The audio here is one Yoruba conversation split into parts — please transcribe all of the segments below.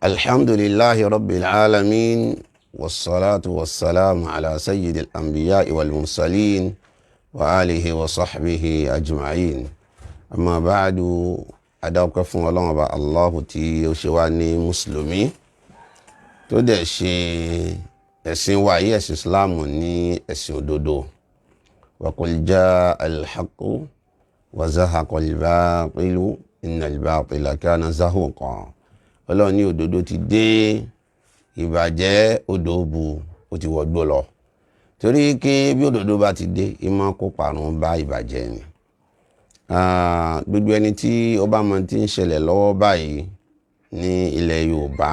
الحمد لله رب العالمين والصلاة والسلام على سيد الأنبياء والمرسلين وآله وصحبه أجمعين أما بعد أدعوك فún Ọlọ́run Ọba Allah tí ó ṣe wá ní mùsùlùmí tó dẹ̀ ṣe ẹ̀sìn wa yìí ẹ̀sìn Islam ní ẹ̀sìn òdodo wa qul jaa al-haqqu wa zahaqa al-batilu inna al-batila kana zahuqa. Ọlọ́run ní òdodo ti dé, ìbàjẹ́ odò bu ó ti wọgbó lọ. Torí kí bí òdodo bá ti dé ìmọ̀ kó parun bá ìbàjẹ́ ni. Gbogbo ẹni tí ó bá mọ̀ tí ń ṣẹlẹ̀ lọ́wọ́ báyìí ní ilẹ̀ Yorùbá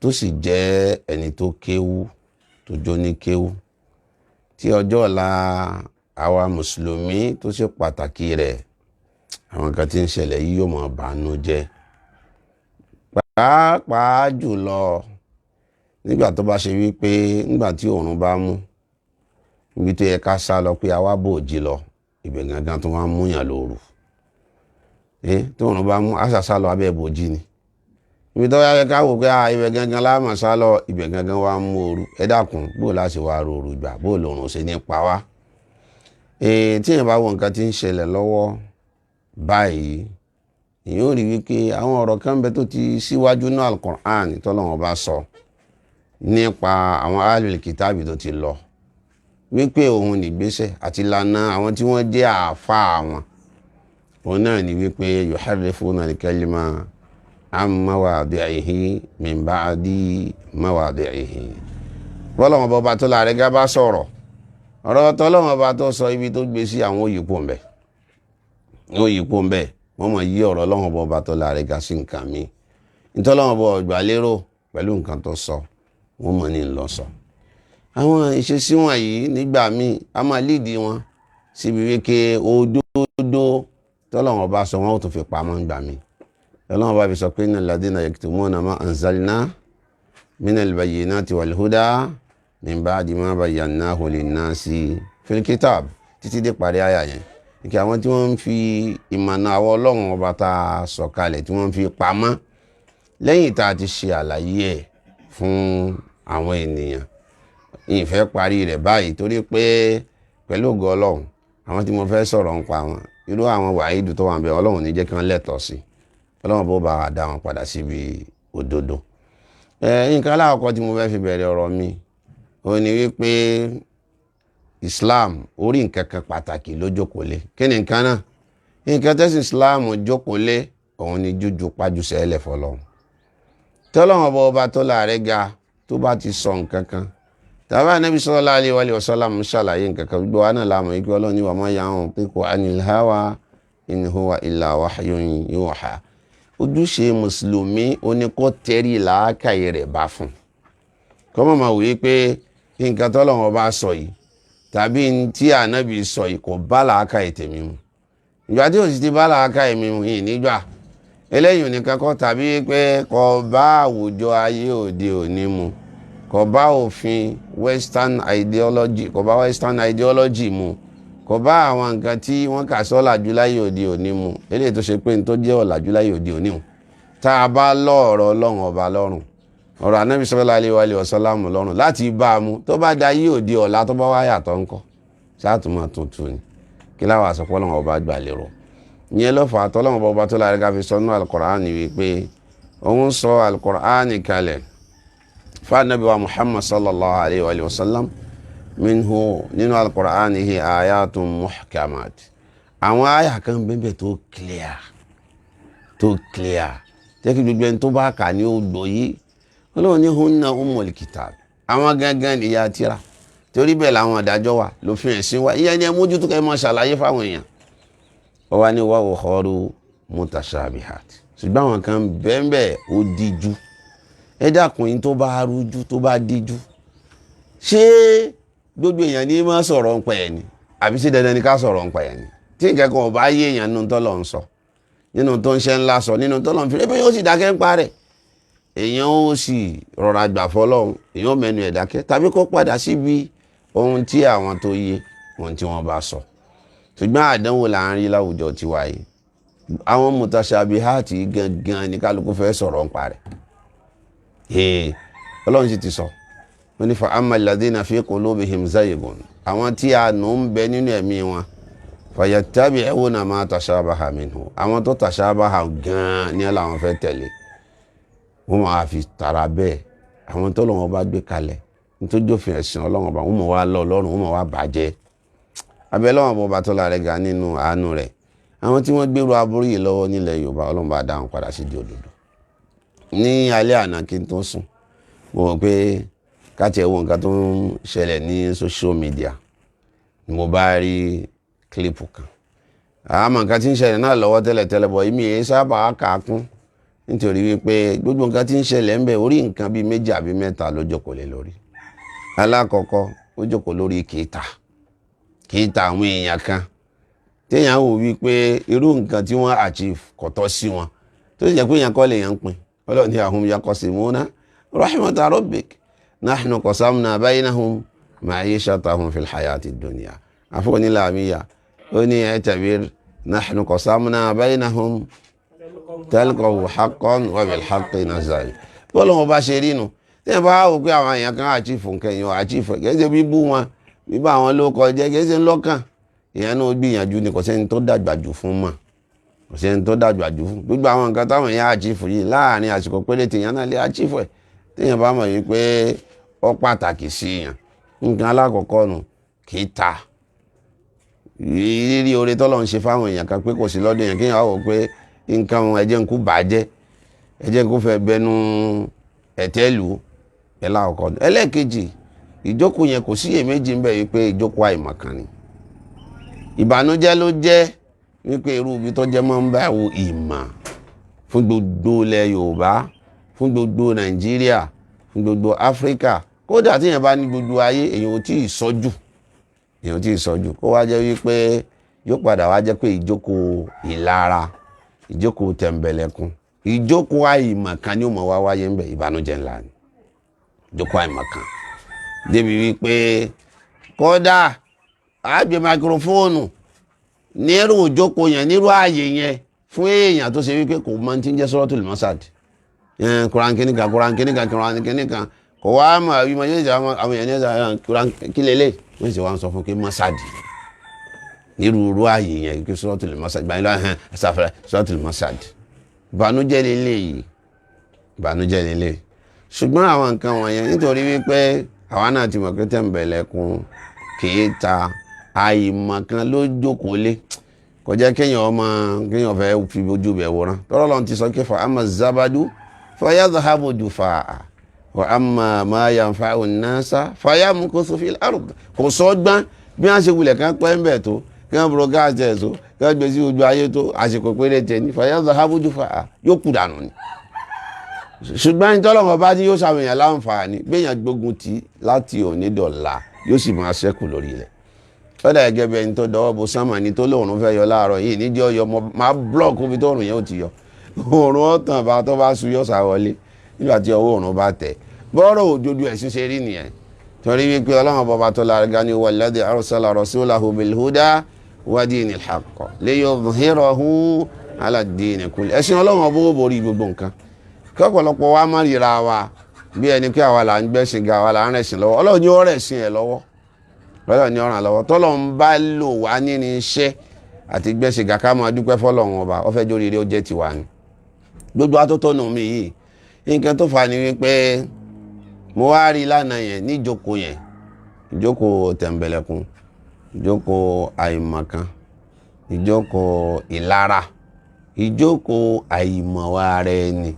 tó sì jẹ́ ẹni tó kéwú tó jó ní kéwú tí ọjọ́ ọ̀la àwa mùsùlùmí tó ṣe pàtàkì rẹ̀ àwọn kan tí ń ṣẹlẹ̀ yìí yóò máa bànú jẹ́. Pàápàá jùlọ nígbà tó bá ṣe wípé nígbà tí oòrùn bá mú ibi tó yẹ ká sá lọ pé àwa bòjì lọ ibẹ̀ gangan tó wọ́n múyàn lóru tó oòrùn bá mú àṣà sá lọ abẹ́ bòjì ni ibi tó yẹ ká wò pé ibẹ̀ gangan láàmà sá lọ ibẹ̀ gangan wá mú ooru ẹ dákun bó láti wá rorù ìgbà bó lòrùn ṣe ní pa wá. Tí èèyàn bá wo nǹkan tí ń ṣẹlẹ̀ lọ́wọ́ báyìí èyàn ò rí wípé àwọn ọ̀rọ̀ kan bẹ tó ti síwájú náà Al-Qur'an tọ́lọ́run bá sọ nípa àwọn ahlul kitabi tó ti lọ wípé òun nìgbésẹ̀ àti ìlànà àwọn tí wọ́n jẹ́ àáfàá wọn òun náà ni wípé yuharrifuna al-kalima an mawadi'ihi min ba'di mawadi'ihi. bọ́lọ́run bá tó láàrẹ́ gá bá sọ̀rọ̀ ọ̀rọ̀ tọ́lọ́run bá tó sọ ibi tó gbé sí àwọn òyìnbó ń bẹ wọ́n mọ̀ yí ọ̀rọ̀ Ọlọ́run Ọba tó láàrẹ́ ga sí nǹkan mi nítorí Ọlọ́run Ọba ọgbà lérò pẹ̀lú nǹkan tó sọ wọ́n mọ̀ ní lọ sọ. àwọn ìṣesí wọ̀nyí nígbà míì a máa lídìí wọn síbi wípé òdodo tọ́lọ́run Ọba sọ wọn ó tún fi pamọ́ nígbà míì. Ọlọ́run Ọba fi sọ pé innal ladhina yaktumuna ma anzalna minal bayyinati wal huda min ba'di ma bayyanahu linnasi fil kitab títí dé parí àyà yẹn. Ìkẹ́ àwọn tí wọ́n ń fi ìmọ̀nà àwọn Ọlọ́run Ọba tá a sọ̀kalẹ̀ tí wọ́n ń fi pamọ́ lẹ́yìn tá a ti ṣe àlàyé ẹ̀ fún àwọn ènìyàn. Ìfẹ́ parí rẹ̀ báyìí torí pé pẹ̀lú ògo Ọlọ́run àwọn tí mo fẹ́ sọ̀rọ̀ ń pa wọn irú àwọn wàhídù tó wà ń bẹ Ọlọ́run ní jẹ́ kí wọ́n lẹ́tọ̀ọ́ sí Ọlọ́run bó bá wa dá wọn padà síbi òdodo. Nǹkan alákọ̀ọ́kọ́ tí mo fẹ́ fi bẹ̀rẹ̀ ọ̀rọ̀ mi òun ni wípé Islam orí nǹkan kan pàtàkì ló jókòólé. Kí ni nǹkan náà? Nǹkan tẹ́sí Islam jókòólé òun ni jújú pájúṣe ẹlẹ̀ fọlọ́run. Tọ́lọ́run Ọba tó láàrẹ́ ga tó bá ti sọ nǹkan kan tàbí Ànábì sallallahu alaihi wa sallam ṣàlàyé nǹkan kan gbogbo wa náà láàmú ikú Ọlọ́run ní wa ma yantiqu anil hawa in huwa illa wahyun yuha. Ojúṣe mùsùlùmí ó ní kó tẹ́rí làákàyè rẹ̀ bá fún. Kọ́mọ̀ máa wí pé nǹkan tọ́lọ́run Ọba sọ yìí tàbí tí Ànábì sọ yìí kò bá làákàyè tèmi mu. Ìgbà tí ó sì ti bá làákàyè mi mu yìí nígbà eléyìí nìkan kọ́ tàbí pé kò bá àwùjọ ayé òde òní mu kò bá òfin western ideology mu kò bá àwọn nǹkan tí wọ́n kà sọ́ ọ̀làjú láyé òde òní mu eléyìí tó ṣe pé ní tó jẹ́ ọ̀làjú láyé òde òní mu tá a bá lọ́ọ̀rọ̀ Ọlọ́run Ọba lọ́rùn ọ̀rọ̀ Ànábì sallallahu alaihi wa sallam lọ́rùn láti bá a mú tó bá da yí òde ọ̀la tó bá wáyà tó ń kọ́ ṣáàtúmọ̀ tuntun ni kí láwọn àsọpọ̀ Ọlọ́run Ọba gbà lérò. ìyẹn ló fà á tọ́lọ́run Ọba tó láàrin ká fi sọ nínú Al-Qur'ani wípé òun sọ Al-Qur'ani kalẹ̀ fún Ànábì wa Muhammad sallallahu alaihi wa sallam minhu nínú Al-Qur'ani hi ayatun muhkamat. àwọn àyà kan bẹ́ẹ̀ tó clear jẹ́ kí gbogbo ẹni tó bá kà ní odò yìí Ọlọ́run ní hunna ummul kitab àwọn gangan ìyá tírà torí bẹ́ẹ̀ làwọn àdájọ́ wà lófin ẹ̀sìn wa ìyẹn ni ẹ mójútó kẹ́ mọ́ ṣàlàyé fáwọn èèyàn. ó wá ní wa ukharu mutashabihat ṣùgbọ́n àwọn kan bẹ́ẹ̀ ó díjú. ẹ dákun yín tó bá rújú tó bá díjú ṣé gbogbo èèyàn ní máa sọ̀rọ̀ ń pa ẹ̀ ni àbí ṣé dandan ni ká sọ̀rọ̀ ń pa ẹ̀ ni tí nǹkan kan ò bá yé èèyàn nínú tọ́lọ̀ ń sọ nínú tó ń ṣe ńlá sọ nínú tọ́lọ̀ ń fi rẹ́ bẹ́ẹ̀ yóò sì dákẹ́ ń parẹ́ èèyàn ó sì rọra gbà fọlọ́run èèyàn mẹ́nu ẹ̀ dákẹ́ tàbí kó padà síbi ohun tí àwọn tó yé ohun tí wọ́n bá sọ. ṣùgbọ́n àdánwò là ń rí láwùjọ tiwa yìí àwọn mutashabihati gangan ní kálukú fẹ́ sọ̀rọ̀ ń parẹ́ Ọlọ́run sì ti sọ wọ́n ní fa amma alladhina fi qulubihim zaygun àwọn tí a nù ń bẹ nínú ẹ̀mí wọn fayattabi'una ma tashabaha minhu àwọn tó tashabaha gan-an ní àwọn fẹ́ tẹ̀lé wọ́n máa fi tara bẹ́ẹ̀ àwọn tó lọ́wọ́ bá gbé kalẹ̀ nítorí òfin ẹ̀sìn Ọlọ́run ọba wọ́n mọ̀ wá lọ Ọlọ́run wọ́n mọ̀ wá bàjẹ́ abẹ́ Ọlọ́run ọba tó láre ga nínú àánú rẹ̀ àwọn tí wọ́n gbèrú aburú yìí lọ́wọ́ nílẹ̀ Yorùbá Ọlọ́run bá dá wọn padà sí di òdodo ní alẹ́ àná kí n tó sùn mo mọ̀ pé káàtì ẹ̀wọ̀n nǹkan tó ń ṣẹlẹ̀ ní social media ni mo bá rí kílípù kan àmọ́ nǹkan tí ń ṣẹlẹ̀ náà lọ́wọ́ tẹ́lẹ̀tẹ́lẹ̀ bọ̀ èmi èyí sábà kàákún nítorí wípé gbogbo nǹkan tí ń ṣẹlẹ̀ ń bẹ orí nǹkan bíi 2 àbí 3 ló jókòó lé lórí alákọ̀ọ́kọ́ ó jókòó lórí kìíta àwọn èèyàn kan téèyàn wò wípé irú nǹkan tí wọ́n achieve kò tọ́ sí wọn tó sì jẹ́ pé èèyàn kọ́ lè yàn pin Ọlọ́run ní ahum yaqsimuna rahmata rabbik nahnu qasamna baynahum ma'ishatahum fil hayati dunya àfọwọ́ni làmìyà ó ní i'tabir nahnu qasamna baynahum talqahu haqqan wa bil haqqi nazal bọ́ọ̀lù wọn bá ṣe rí nu téèyàn bá wò pé àwọn èèyàn kan achieve nǹkan èèyàn achieve kẹ́sẹ̀ bíbú wọn bíbá àwọn ló kọjá kẹ́sẹ̀ ńlọ́kàn èèyàn náà gbìyànjú ni kò sẹ́ni tó dàgbà jù fún mọ́ kò sẹ́ni tó dàgbà jù fún gbogbo àwọn nǹkan táwọn èèyàn achieve yìí láàrin àsìkò péré tèèyàn náà lè achieve ẹ̀ téèyàn bá mọ̀ wípé ó pàtàkì sí èèyàn nǹkan alákọ̀ọ́kọ́ nù kì í ta rírí oore tọ́lọ̀ ń ṣe fáwọn èèyàn kan pé kò sí lọ́dún yẹn kéèyàn wò pé nǹkan wọn ẹ̀jẹ̀ ń kú bàjẹ́ ẹ̀jẹ̀ ń kú fẹ́ bẹnu ẹ̀tẹ́lù ẹ̀là ọkọ̀ ẹlẹ́ẹ̀kejì ìjókòó yẹn kò síyèméjì ń bẹ wípé ìjókòó àìmọ̀kan ni ìbànújẹ́ ló jẹ́ wípé irú ibi tó jẹ́ mọ́ ń bá wo ìmọ̀ fún gbogbo ilẹ̀ Yorùbá fún gbogbo Nàìjíríà fún gbogbo Áfíríkà kódà tí èèyàn bá ní gbogbo ayé èèyàn ò tí ì sọ́jú kó wá jẹ́ wípé yóò padà wá jẹ́ pé ìjókòó ìlara ìjókòó tẹ̀m̀bẹ̀lẹ̀kun ìjókòó àìmọ̀kan ni ó mọ̀ wá wáyé ń bẹ ìbànújẹ́ ńlá ni ìjókòó àìmọ̀kan débi wípé kódà àgbẹ̀ máikrófóònù nírú ìjókòó yẹn nírú ààyè yẹn fún èèyàn tó ṣe wípé kò mọ̀ tí ń jẹ́ Suratul Masad Kùránì kìnnìkan kò wá mọ̀ àbí mọ̀ yéèjì àwọn èèyàn ní Kùránì kí lélẹ̀ wọ́n sì wá ń sọ fún kí Masad nírú irú ààyè yẹn kí Suratul Masad gbàyìn lọ́wọ́ ẹ̀sàfẹ́rẹ́ Suratul Masad ìbànújẹ́ lélẹ̀ ṣùgbọ́n àwọn nǹkan wọ̀nyẹn nítorí wípé àwa náà ti mọ̀ pé tẹ̀m̀bẹ̀lẹ̀kun kìí ta àìmọ̀kan ló jókòó lé kò jẹ́ kéèyàn fẹ́ fi ojú bẹ̀ wòran tọ́rọ̀ lọ́n ti sọ pé fa amma zabadu fayadhhabu jufaa wa amma ma yanfa'u an-nasa fayamkuthu fil ard kò sọ gbọ́n bí wọ́n ṣe wulẹ̀ kan pẹ́ ń bẹ̀ tó kí wọ́n broadcast ẹ̀ tó kí wọ́n gbé sí ojú ayé tó àsìkò péré tẹ̀ ní fayadhhabu jufaa yóò kú dànù ni ṣùgbọ́n ìtọ́lọ́mọ bá tí yóò ṣàwòyàn láǹfààní gbéyàn gbógun ti láti òní dọ̀la yóò sì máa ṣẹ́kù lórí ilẹ̀ fẹ́lẹ̀ gẹ́gẹ́ bí ẹni tó dọwọ́ bo sánmà ní tó lóòrùn fẹ́ yọ láàárọ̀ yìí níjẹ́ ọyọ máa blọ́ọ̀kù bí tóòrùn yẹn ò ti yọ òòrùn ọ̀tàn bá tó bá sun yóò ṣàwọlé nígbà tí ọwọ́ òòrùn bá tẹ̀ bọ́ọ̀rọ̀ òjòjú ẹ̀sìn ṣe rí nìyẹn torí wípé ọlọ́run bọba tó lára ga ni walladhi arsala rasulahu bil huda wa dinil haqq liyudhhirahu ala ad-dini kulli ẹ̀sìn ọlọ́run ọbọ̀ borí gbogbo nǹkan kọ́pọ̀lọpọ̀ wa má ríra wa bí ẹni pé àwa là ń gbẹ́sìn ga àwa là ń rẹ̀sìn lọ́wọ́ Ọlọ́run ní ó rẹ̀sìn ẹ̀ lọ́wọ́ Ọlọ́run ní ó ràn lọ́wọ́ tọ́lọ́run bá lò wá nínú iṣẹ́ àti gbẹ́sìn ga ká máa dúpẹ́ fọ́lọ́run ọba ó fẹ́ jórí rí ó jẹ́ tiwa ni gbogbo atótónu mi yìí nǹkan tó fà ní wípé mo wá rí lánàá yẹn ní ìjókòó tẹ̀m̀bẹ̀lẹ̀kun ìjókòó àìmọ̀kan ìjókòó ìlara ìjókòó àìmọ̀wá ara ẹni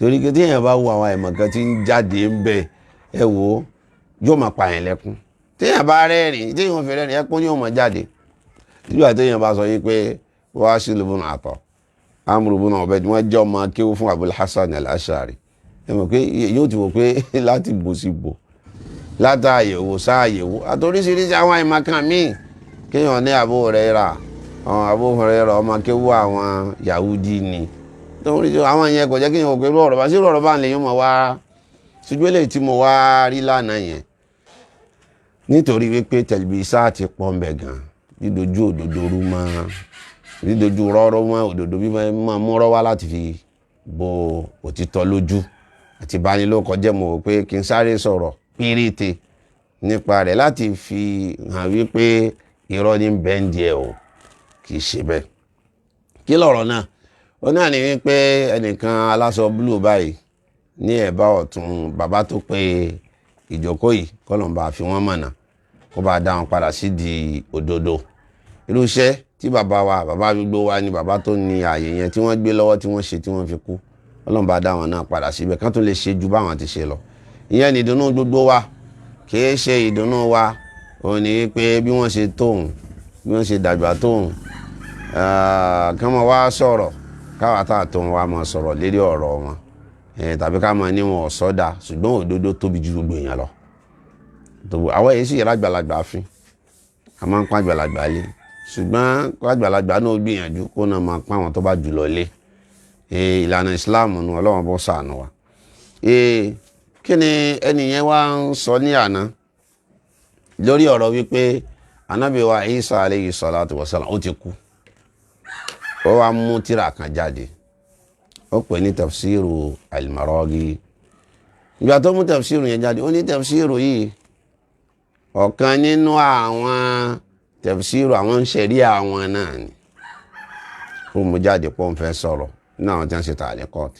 torí kí tí èèyàn bá wo àwọn àìmọ̀kan tí ń jáde ń bẹ ẹ wò yóò máa pààyàn lẹ́kún tí èèyàn bá rẹ́rìn tí èèyàn fi rẹ́rìn ẹkún yóò máa jáde nígbà tí èèyàn bá sọ yìí pé wọ́n á sí lóbùnà àtọ̀ Amru ibn Ubayd wọ́n jẹ́ ọmọ akéwú fún Abul Hasan al-Ash'ari ẹ mọ̀ pé yóò ti wò pé láti bò sí bò látàyẹ̀wò sáàyẹ̀wò àtòríṣiríṣi àwọn àìmọ̀kan míì kéèyàn ní Abu Hurairah ọmọ akéwú àwọn Yahudi ni torí àwọn yẹn kò jẹ́ kí èèyàn pẹ̀lú ọ̀rọ̀ bá sí ọ̀rọ̀ bá ń lè yín mọ̀ wá ṣùgbọ́n eléyìí tí mo wá rí lánàá yẹn nítorí wípé tẹlifíṣà ti pọ̀ ń bẹ̀ gan dídojú òdodo rú mọ́ dídojú rọ́rọ́ mọ́ òdodo bí máa mú rọ́ wá láti fi bo òtítọ́ lójú àti ìbanilórúkọjẹ́ mo rò pé kí n sáré sọ̀rọ̀ péréte nípa rẹ̀ láti fi hàn wípé irọ́ ní bẹ́ńdì ẹ̀ o kì í ṣe bẹ́ẹ̀. kí lọ̀rọ̀ náà ó náà ní wípé ẹnìkan aláṣọ búlù báyìí ní ẹ̀bá ọ̀tún bàbá tó pé ìjókòó yìí kọ́lọ̀mbà fi wọ́n mọ̀nà kó bá dá wọn padà sí di òdodo. irú iṣẹ́ tí bàbá gbogbo wa ni bàbá tó ní ààyè yẹn tí wọ́n gbé lọ́wọ́ tí wọ́n ṣe tí wọ́n fi kú kọ́lọ̀mbà dá wọn náà padà síbẹ̀ kán tó lè ṣe ju báwọn ti ṣe lọ. ìyẹn ni ìdùnnú gbogbo wa kìí ṣe ìdùnnú wa ò ní pé bí wọ́n ṣe tóun bí wọ́n ṣe dàgbà tóun kí wọ́n wá sọ̀rọ̀ káwa tá a tóun wa máa sọ̀rọ̀ lérí ọ̀rọ̀ wọn tàbí ká máa ní wọn ọ̀sọ́dà ṣùgbọ́n òdodo tóbi ju gbogbo èèyàn lọ. àwọn èyí sì yẹra àgbàlagbà fín a máa ń pa àgbàlagbà lé ṣùgbọ́n àgbàlagbà náà gbìyànjú kó náà máa pa àwọn tó bá jùlọ lé ìlànà ìsìláàmù nu ọlọ́run bó ṣàánú wa. kí ni ẹni yẹn wá ń sọ ní àná lórí ọ̀rọ̀ wípé ànábì wa Isa alayhi salatu wasalam ó ti kú ó wá mú tírà kan jáde ó pè ní tafsiru al-Maraghi. ìgbà tó mú tafsiru yẹn jáde ó ní tafsiru yìí ọ̀kan nínú àwọn tafsiru àwọn ṣẹ̀rí àwọn náà ni ó mú jáde pọ́ ń fẹ́ sọ̀rọ̀ nínú àwọn tí wọ́n ṣe ta'liqat.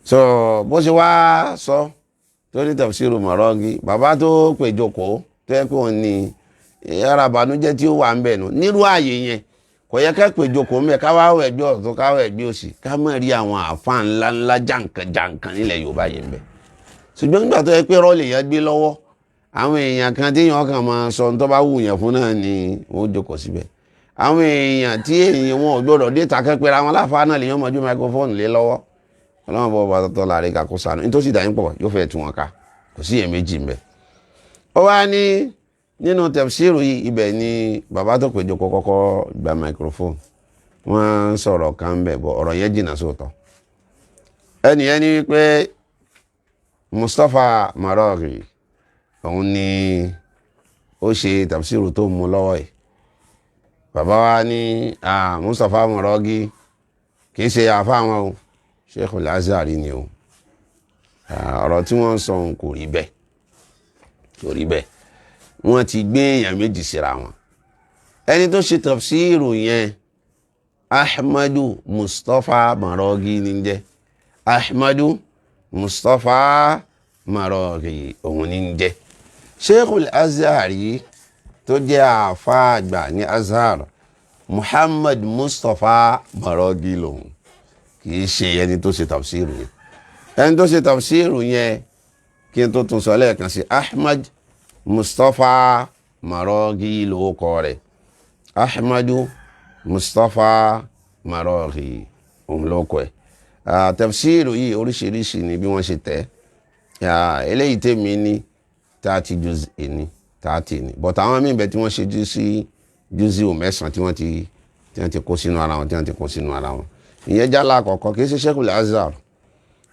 so bó ṣe wá sọ tó ní tafsiru Maraghi bàbá tó pè jókòó tó yẹ kó ní ara ìbànújẹ́ tí ó wà ń bẹ̀ nù nírú ààyè yẹn kò yẹ ká pè jókòó ń bẹ̀ káwá ẹgbẹ́ ọ̀tún káwá ẹgbẹ́ òsì ká mọ̀ rí àwọn àfáà ńláńlá jàǹkànjàǹkàn nílẹ̀ Yorùbá yẹn ń bẹ̀. ṣùgbọ́n nígbà tó yẹ pé rọ́ọ̀lì yẹn gbé lọ́wọ́ àwọn èèyàn kan tí yàn kàn máa sọ tó bá wù yẹn fún náà ni wọ́n jókòó síbẹ̀. àwọn èèyàn tí èèyàn wọn ò gbọ́dọ̀ dé takẹ́pẹ́ra wọn láfa náà lè yàn mọ́jú máikrófóònù lé lọ́wọ́ ọlọ́run bọ́ bá tọ́ láàrin ká kó sànù nítòsí ìdáyín pọ̀ yóò fẹ́ tú wọn ká kò sí èméjì ń bẹ̀. ó wá ní nínú tafsiru yìí ibẹ̀ ni bàbá tó péjọ kọ́kọ́ gba máikrófóònù wọ́n sọ̀rọ̀ kan bẹ̀ bọ̀ ọ̀rọ̀ yẹn jìnnà sóòtọ́. ẹnìyẹn ní wípé Mustapha Maraghi òun ni ó ṣe tafsiru tó mú lọ́wọ́ yìí. bàbá wa ní Mustapha Maraghi kìí ṣe àfa wọn o Sheikhul Azhari ni o ọ̀rọ̀ tí wọ́n sọ kò rí bẹ́ẹ̀ kò rí bẹ́ẹ̀ wọ́n ti gbé èèyàn méjì síra wọn. ẹni tó ṣe tafsiru yẹn Ahmadu Mustapha Maraghi ní jẹ́ Ahmadu Mustapha Maraghi òun ní jẹ́. Sheikhul Azhari tó jẹ́ àfa àgbà ní Azhar Muhammad Mustapha Maraghi lòun kìí ṣe ẹni tó ṣe tafsiru yẹn. ẹni tó ṣe tafsiru yẹn kí n tó tún sọ lẹ́ẹ̀kan sí Ahmad Mustapha Maraghi lórúkọ rẹ̀ Ahmadu Mustapha Maraghi òun lórúkọ ẹ̀. tafsiru yìí oríṣiríṣi ni bí wọ́n ṣe tẹ̀ eléyìí tèmi ní 30 juz ní 30 ní but àwọn míì bẹ tí wọ́n ṣe júzì mẹ́sàn tí wọ́n ti kó sínú ara wọn tí wọ́n ti kó sínú ara wọn. ìyẹn jálá àkọ́kọ́ kì í ṣe Sheikhul Azhar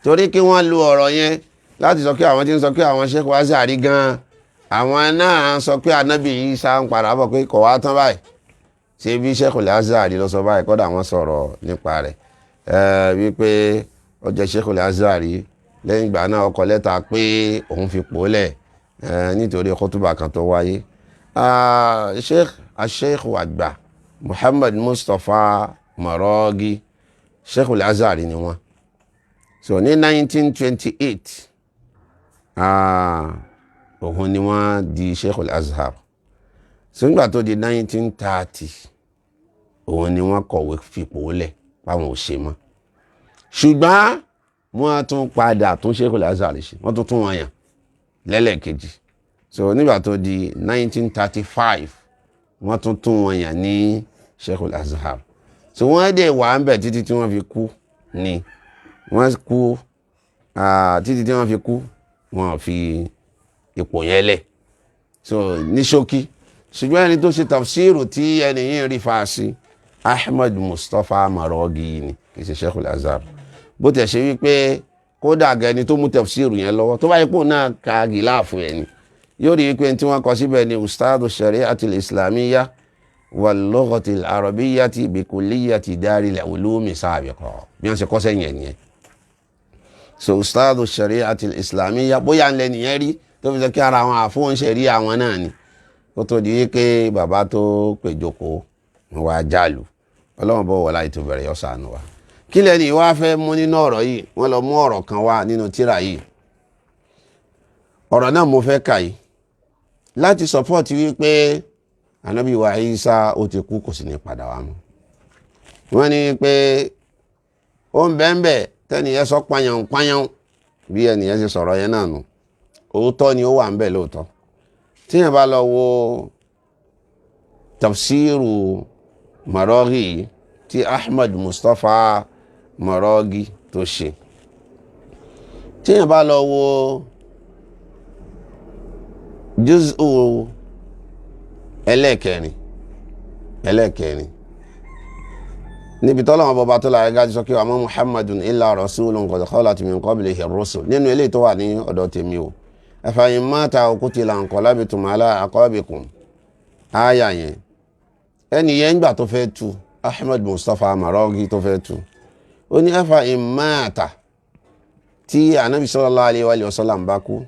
torí kí wọ́n lo ọ̀rọ̀ yẹn láti sọ pé àwọn tí ń sọ pé àwọn Sheikhul Azhari gan àwọn náà sọ pé Ànábì Ìsá ń padà bọ̀ pé kò wá tán báyìí ṣe bí Sheikhul Azhari lọ sọ báyìí kọ́dà wọ́n sọ̀rọ̀ nípa rẹ̀ wípé ó jẹ́ Sheikhul Azhari lẹ́yìn ìgbà náà ó kọ lẹ́tà pé òun fi pòólẹ̀ nítorí kútúbà kan tó wáyé. Sheikh àgbà Muhammad Mustapha Maraghi Sheikhul Azhari ni wọ́n. so ní 1928 òun ni wọ́n di Sheikhul Azhar. so nígbà tó di 1930 òun ni wọ́n kọ̀wé fipò lẹ̀ páwọn ò ṣe mọ́. ṣùgbọ́n wọ́n tún padà tún Sheikhul Azhar ṣe wọ́n tún wọn yàn lẹ́lẹ́kejì. so nígbà tó di 1935 wọ́n tún wọn yàn ní Sheikhul Azhar. so wọ́n dẹ̀ wà ń bẹ̀ títí tí wọ́n fi kú ni wọ́n kú títí tí wọ́n fi kú wọ́n fi ipò yẹn lẹ̀. so ní ṣókí ṣùgbọ́n ẹni tó ṣe tafsiru tí ẹni yìí rí fa sí Ahmad Mustapha Maraghi ni kì í ṣe Sheikhul Azhar. bó tẹ̀ ṣe wípé kódà gẹni tó mú tafsiru yẹn lọ́wọ́ tó bá yẹ kó náà ka gíláàfù ẹ̀ ni yóò rí wípé tí wọ́n kọ síbẹ̀ ni ustadu shari'atil islamiyya wal lughatil arabiyyati bi kulliyati daril ulumi sabiqa bí wọ́n ṣe kọ́ sẹ́yìn ẹ̀ nìyẹn. so ustaadu shari'ati islamiyya bóyá ń lẹ nìyẹn rí tó fi sọ kí ara àwọn àfóhùn ṣẹ̀rí àwọn náà ni kó tó di pé bàbá tó péjọkó wọn wá jálù ọlọ́run bọ́ wọlá ètò bẹ̀rẹ̀ yọ sànù wa kí lẹ́ni wá fẹ́ mú nínú ọ̀rọ̀ yìí wọ́n lọ mú ọ̀rọ̀ kan wá nínú tírà yìí ọ̀rọ̀ náà mo fẹ́ kà yìí láti sọpọ́ọ̀tì wípé ànábì wa Ìsá ó ti kú kò sì ní padà wá mọ́ wọ́n ní pé ó ń bẹ́ẹ̀ tẹ́niyẹ sọ pányán bí ẹniyẹ ṣe sọ̀rọ̀ yẹn náà nù òótọ́ ni ó wà ń bẹ̀ lóòótọ́ tí yẹn bá lọ wo tafsiru Maraghi tí Ahmad Mustapha Maraghi tó ṣe tí yẹn bá lọ wo juz'u ẹlẹ́kẹrin níbi tọ́lọ́wọ́n bọba tó láyé gájú sọ kí wa ma Muhammadun illa rasulun qad khalat min qablihi ar-rusul nínú ilé tó wà ní ọ̀dọ̀ tèmi o afa in mata aw qutila inqalabtum ala aqabikum ááyà yẹn ẹni yẹn gbà tó fẹ́ tu Ahmad Mustapha Maraghi tó fẹ́ tu ó ní afa in mata tí anabi sallallahu alayhi wa sallam bá kú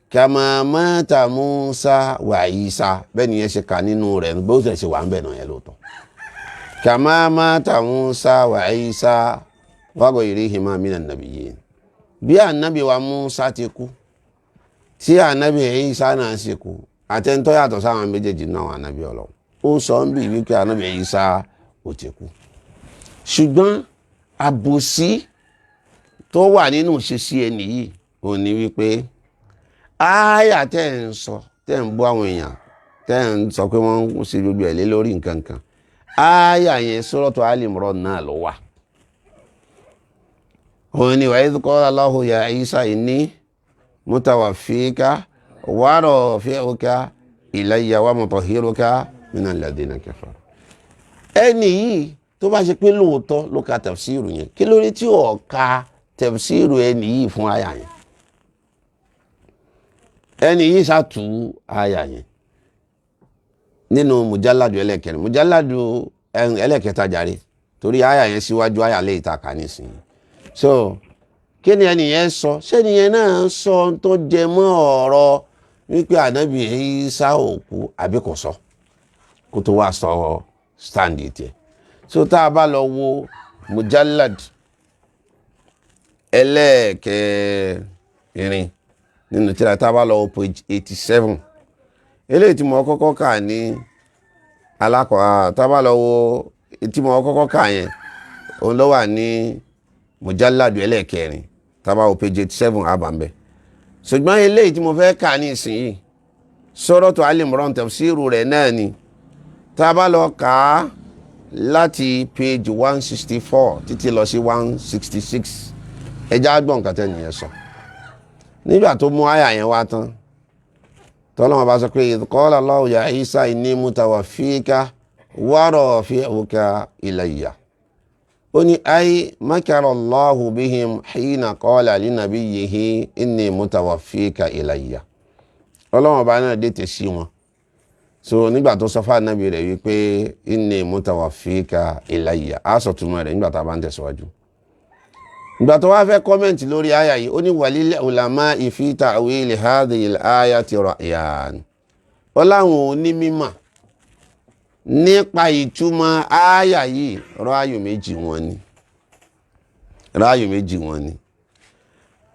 kama mata Musa wa Isa bẹ́ẹ̀ ni yẹn ṣe kà nínú rẹ̀ bó ṣe ṣe wà ń bẹ̀ náà yẹn lóòótọ́ kama mata Musa wa Isa wa ghayrihima minan nabiyyin bí ànábì wa Musa ti kú tí ànábì Isa náà sì kú àtẹ́ntọ́ yàtọ̀ sáwọn méjèèjì náà ànábì Ọlọ́run ó sọ ń bí wípé ànábì Isa ó ti kú ṣùgbọ́n àbòsí tó wà nínú ṣíṣí ẹni yìí ò ní wípé ááyà tẹ́ ń sọ tẹ́ ń bú àwọn èèyàn tẹ́ ń sọ pé wọ́n ń ṣe gbogbo ẹ̀ lé lórí nǹkan kan ááyà yẹn Suratu Ali Imran náà ló wà òun ni wa idh qala Allahu ya Isa inni mutawaffika wa rafi'uka ilayya wa mutahhiruka minal ladhina kafaru ẹni yìí tó bá ṣe pé lóòótọ́ ló ka tafsiru yẹn kí ló rí tí ó ka tafsiru ẹni yìí fún ááyà yẹn ẹni yìí ṣàtú ááyà yẹn nínú mujalladu ẹlẹ́kẹrin mujalladu ẹlẹ́kẹta jàre torí ááyà yẹn síwájú ááyà lè ta kà nísìnyí so kí ni ẹni yẹn sọ ṣé ẹni yẹn náà sọ tó jẹ mọ́ ọ̀rọ̀ wípé ànábì Ìsá òkú àbí kò sọ kó tó wá sọ stand tiẹ̀ so tá a bá lọ wo mujallad ẹlẹ́kẹrin nínú tírà tá a bá lọ wo page 87 eléyìí tí mo kọ́kọ́ kà ní alákọ̀ọ́ tá a bá lọ wo tí mo kọ́kọ́ kà yẹn òun ló wà ní mujalladu ẹlẹ́kẹrin tá a bá wo page 87 àbàmbẹ́ ṣùgbọ́n eléyìí tí mo fẹ́ kà ní ìsinyìí Suratu Ali Imran tafsiru rẹ̀ náà ni tá a bá lọ kà á láti page 164 títí lọ sí 166 ẹjá gbọ́n nǹkan tẹ́ nìyẹn sọ nígbà tó mú àyà yẹn wá tán tọ́lọ́wọ́n bá sọ pé idh qala Allahu ya Isa inni mutawaffika wa rafi'uka ilayya ó ní ay makara Allahu bihim hina qala linabiyyihi inni mutawaffika ilayya ọlọ́wọ́n bá náà dé sí wọn so nígbà tó sọ fún ànábì rẹ̀ wípé inni mutawaffika ilayya á sọ túmọ̀ rẹ̀ nígbà tá a bá ń tẹ̀síwájú ìgbà tó wá fẹ́ kọ́mẹ̀ntì lórí àyà yìí ó ní walil ulama'i fi ta'wili hadhihi al-ayati ra'yan ó láwọn onímímọ̀ nípa ìtumọ̀ àyà yìí ráyù méjì wọn ni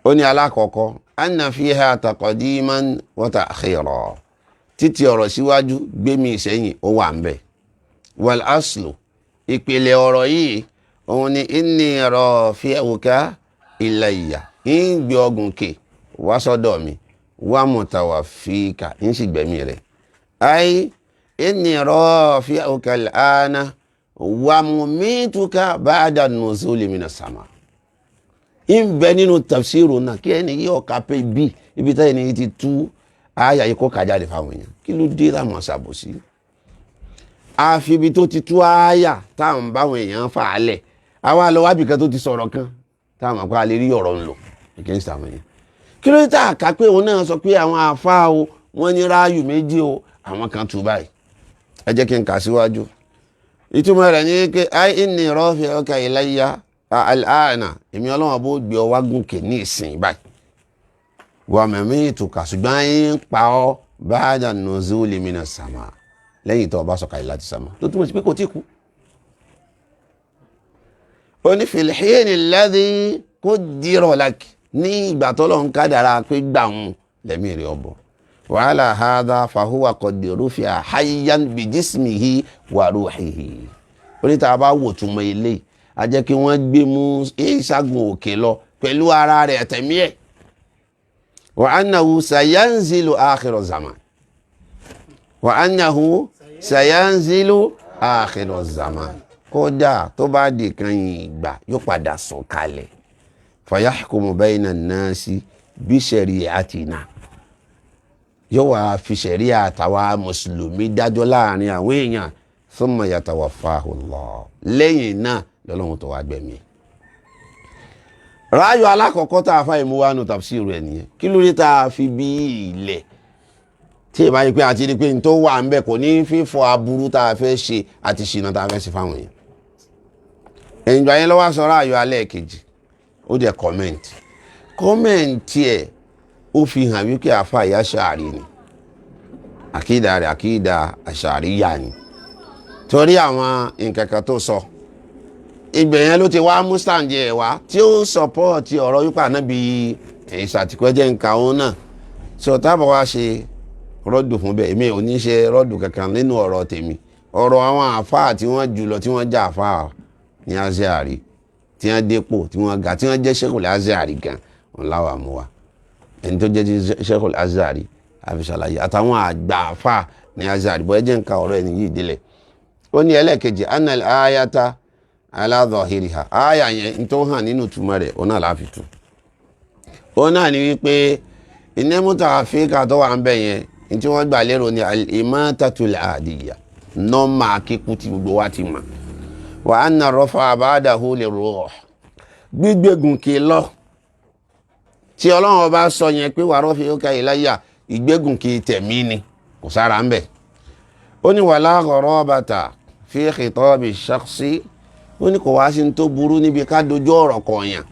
ó ní alákọ̀ọ́kọ́ anna fiha taqdiman wa ta'khira títí ọ̀rọ̀ síwájú gbémi ìsẹ́yìn ó wà ń bẹ̀ wal aslu ìpìlẹ̀ ọ̀rọ̀ yìí òun ni inni rafi'uka ilayya ń gbé ọgùn kè wá sọ́dọ̀ mi wa mutawaffika ń sì gbẹ̀mí rẹ̀ ay inni rafi'uka al-ana wa mumituka ba'da nuzuli minas sama ń bẹ nínú tafsiru náà kí ẹni yí ọ̀ka pé bí ibi táyẹ̀ ní ti tú àyà yìí kó kàjáde fáwọn èèyàn kí ló dé láwọn ṣàbòsí àfi ibi tó ti tú àyà táwọn báwọn èèyàn fà á lẹ̀ àwa lọ wábì kan tó ti sọ̀rọ̀ kan táwọn àpá lè rí ọ̀rọ̀ ń lò against àwọn èèyàn kí ló dé tá a kà pé òun náà sọ pé àwọn àfáà o wọ́n ní ráàyù méjì o àwọn kan tú báyìí ẹ jẹ́ kí n kà síwájú ìtumọ̀ rẹ̀ ní pé ai inni rafi'uka ilayya àlànà èmi ọlọ́run bó gbé ọ wá gùnkè ní ìsìn báyìí wà mẹ́mí ìtùkà ṣùgbọ́n yín pa ọ́ ba'da nuzuli minas sama lẹ́yìn tó bá sọ̀kalẹ̀ láti sàmà tó túmọ̀ sí pé kò tí kú. ó ní fil hini alladhi quddira lak ní ìgbà tó lọ́n kádàrá pé gbà ń lẹ́mí rí ọbọ̀ wa ala hadha fahuwa qad rufi'a hayyan bi jismihi wa ruhihi. oníta bá wò túmọ̀ ilé a jẹ́ kí wọ́n gbé mú ìṣàgùn òkè lọ pẹ̀lú ara rẹ̀ tẹ̀mí ẹ̀. wa annahu sayanzilu akhiru zaman wa annahu sayanzilu akhiru zaman kódà tó bá di kan ìgbà yóò padà sọ̀ kalẹ̀ fayahkumu bayna an-nasi bi shari'atina yóò wá fi ṣẹ̀ríà àtàwa mùsùlùmí dájọ́ láàrin àwọn èèyàn thumma yatawaffahu Allah lẹ́yìn náà lọ́lọ́run tó wá gbẹ̀mí. ráyọ̀ alákọ̀ọ́kọ́ tá a fa ìmúwánu tafsiru ẹ̀ nìyẹn kí ló dé tá a fi bí ilẹ̀ tí ìbá yìí pé àti ní pé n tó wà ń bẹ̀ kò ní fífọ aburú tá a fẹ́ ṣe àti ṣìnà tá a fẹ́ ṣe fáwọn èèyàn. ẹ̀yìn ìgbà yẹn lọ́wọ́ sọ ráyọ̀ alẹ́ kejì ó jẹ́ kọ́mẹ̀ntì ẹ̀ ó fi hàn wípé àfa ìyá ṣàárì ni àkídà rẹ̀ àkídà àṣàríyà ni torí àwọn nǹkan kan tó sọ ibẹ̀ yẹn ló ti wá mustang ẹ̀ wá tí ó sọpọ́ọ̀tì ọ̀rọ̀ wípé ànábì ìṣàtìkọ́jẹ́ nǹkan òun náà sọ tábọ̀ wá ṣe rọ́dù fún bẹ́ẹ̀ èmi ò ní ṣe rọ́dù kankan nínú ọ̀rọ̀ tèmi ọ̀rọ̀ àwọn àfáà tí wọ́n jùlọ tí wọ́n já àfáà ní Azhari tí wọ́n dépò tí wọ́n ga tí wọ́n jẹ́ Sheikhul Azhari gan òun láwà mú wa ẹni tó jẹ́ Sheikhul Azhari àfisàlàyé àtàwọn àgbà àfáà ní Azhari bọ́ ẹ jẹ́ nǹkan ọ̀rọ̀ ẹni yìí délẹ̀ ó ní ẹlẹ́ẹ̀kejì anal ayata ala dhahiriha aya yẹn tó hàn nínú túmọ̀ rẹ̀ òun náà láfi tú òun náà ni wípé iná mutawafika tó wà ń bẹ̀ yẹn tí wọ́n gbà lérò ní al-imatatul adiyya nọ́ọ̀mà kíkú tí gbogbo wa ti mọ̀ wa anna rafa ba'dahu liruh gbígbégun kì í lọ tí ọlọ́run ọba sọ yẹn pé wà rafi'uka ilayya ìgbégun kì í tẹ̀mí ni kò sára ń bẹ̀ ó ní wala gharabata fi khitabi shakhsi ó ní kò wá sí tó burú níbi ká dojú ọ̀rọ̀ kọ̀ọ̀yàn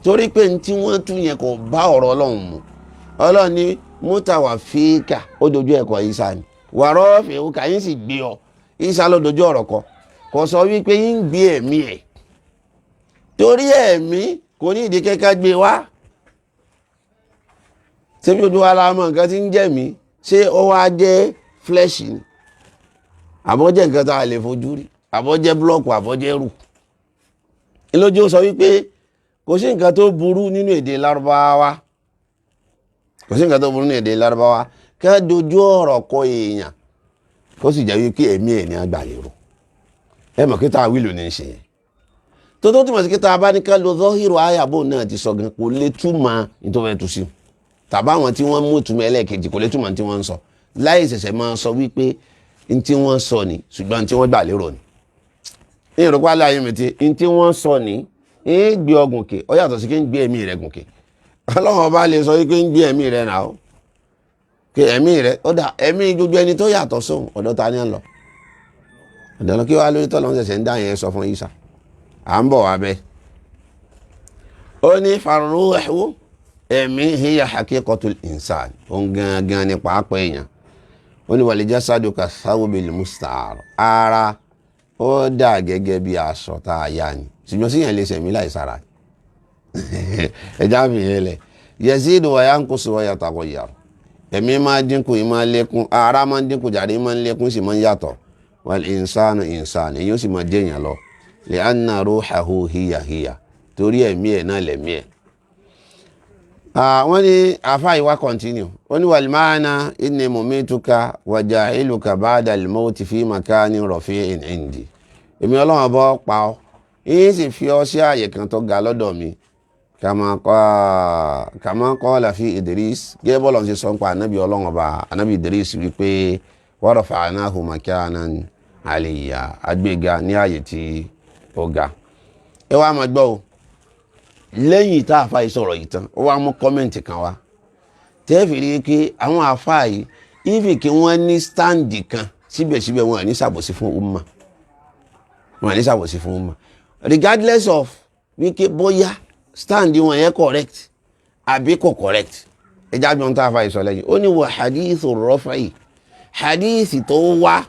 torí pé tí wọ́n tún yẹn kò bá ọ̀rọ̀ ọlọ́run mu ọlọ́run ní mutawafika ó dojú ẹ̀kọ́ Ìsá ni wa rafi'uka yín sì gbé ọ Ìsá ló dojú ọ̀rọ̀ kọ kò sọ wípé yín gbé ẹ̀mí ẹ̀ torí ẹ̀mí kò ní ìdí kẹ́kẹ́ gbé wá ṣé bí ojú wa la mọ̀ nǹkan tí ń jẹ̀mí ṣé ó wá jẹ́ flesh ni àbọ̀jẹ́ nǹkan tá a lè fojú rí àbọ̀jẹ́ blọ́ọ̀kù àbọ̀jẹ́ rù ìlójú sọ wípé kò sí nǹkan tó burú nínú èdè Lárúbáwá kò sí nǹkan tó burú nínú èdè Lárúbáwá ká dojú ọ̀rọ̀ kọ èèyàn kó sì jẹ́ wípé ẹ̀mí ẹ̀ ní agbàlérò ẹ mọ̀ kí tá a wílò ní í ṣe yẹn tó túmọ̀ sí kí tá a bá ní ká lo zọ́hírò àyàbò náà ti sọ gan kò lè túmọ̀ ní tó fẹ́ tu sí tàbá àwọn tí wọ́n mú ìtumọ̀ ẹlẹ́ẹ̀kejì kò lè túmọ̀ tí wọ́n ń sọ láì ṣẹ̀ṣẹ̀ máa sọ wípé n tí wọ́n sọ ni ṣùgbọ́n tí wọ́n gbà lérò ni ní ìrọ̀pá láyé mi ti n tí wọ́n sọ ni ń gbé ọgùn kè ó yàtọ̀ sí kí ń gbé ẹ̀mí rẹ̀ gùn kè ọlọ́run ọba lè sọ wípé ń gbé ẹ̀mí rẹ̀ náà ó kí ẹ̀mí rẹ̀ ó dà ẹ̀mí gbogbo ẹni tó yàtọ̀ sóhun ọ̀dọ̀ ta ni à ń lọ ọ̀dọ̀ lọ kí wàá lórí tọ́lọ́ ń ṣẹ̀ṣẹ̀ ń dá yẹn sọ fún Ìsá à ń bọ̀ wá bẹ́ẹ̀ ó ní farruhu ẹ̀mí hiya haqiqatul insan òun gangan ní pàápàá èèyàn ó ní wal jasadu kathawbil musta'ar ara ó dà gẹ́gẹ́ bí aṣọ tá a yá ni ṣùgbọ́n síyàn lè ṣẹ̀mí láìsára ẹja fi yẹn lẹ̀ yazidu wa yanqusu wa yataghayyar ẹ̀mí máa dínkù yìí máa lékún ara máa dínkù jáde máa ń lékún sì máa ń yàtọ̀ wal insanu insan èyí ó sì máa jẹ́yàn lọ li anna ruhahu hiya torí ẹ̀mí ẹ̀ náà lẹ̀mí ẹ̀. wọ́n ní àfa ìwà continue wọ́n ní wal ma'na inni mumituka wa ja'iluka ba'da al-mawti fi makanin rafi'in indi èmi ọlọ́run bọ́ pa ọ́ yín sì fi ọ́ sí ààyè kan tó ga lọ́dọ̀ mi kama qala fi Idris gẹ́gẹ́ bọ́lọ̀ ṣe sọ ń pa ànábì ọlọ́run ọba ànábì Idris wípé wa rafa'nahu makanan aliyya agbéga ní ààyè tí ó ga ẹ wá máa gbọ́ o lẹ́yìn tá àfáà yìí sọ̀rọ̀ yìí tán ó wá mú kọ́mẹ̀ntì kan wá tẹ́ẹ̀fì rí i pé àwọn àfáà yìí ìfì kí wọ́n ní stáǹdì kan síbẹ̀síbẹ̀ wọn ní ṣàbòsí fún umma wọn ní ṣàbòsí fún umma regardless of wípé bóyá stand wọn yẹn correct àbí kò correct ẹjá gbọ́n tó àfa ìsọ̀lẹ̀ yìí ó ní wọ hadith rọ́fàì hadith tó wá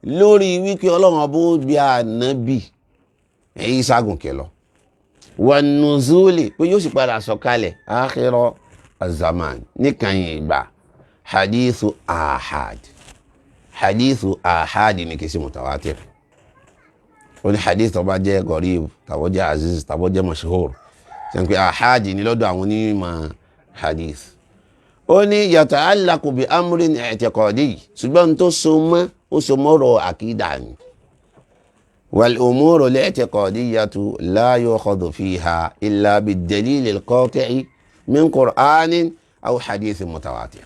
lórí wípé ọlọ́run ọba ó gbé ànábì èyí ságùnkè lọ wà nùzúlì pé yóò sì padà sọ̀kalẹ̀ àkhírọ̀ azaman níkànnì ìgbà hadithu ahad ní kìí sí mutawatir ó ní hadith tó bá jẹ́ gharib tàbó jẹ́ aziz tàbó jẹ́ mashhur ṣe ń pè ahad ní lọ́dọ̀ àwọn onímọ̀ hadith ó ní yata'allaqu bi amrin i'tiqadi ṣùgbọ́n tó so mọ́rọ̀ àkídà ni wal umuru al-i'tiqadiyyatu la yu'khadhu fiha illa bid-dalil al-qati' min qur'anin aw hadith mutawatir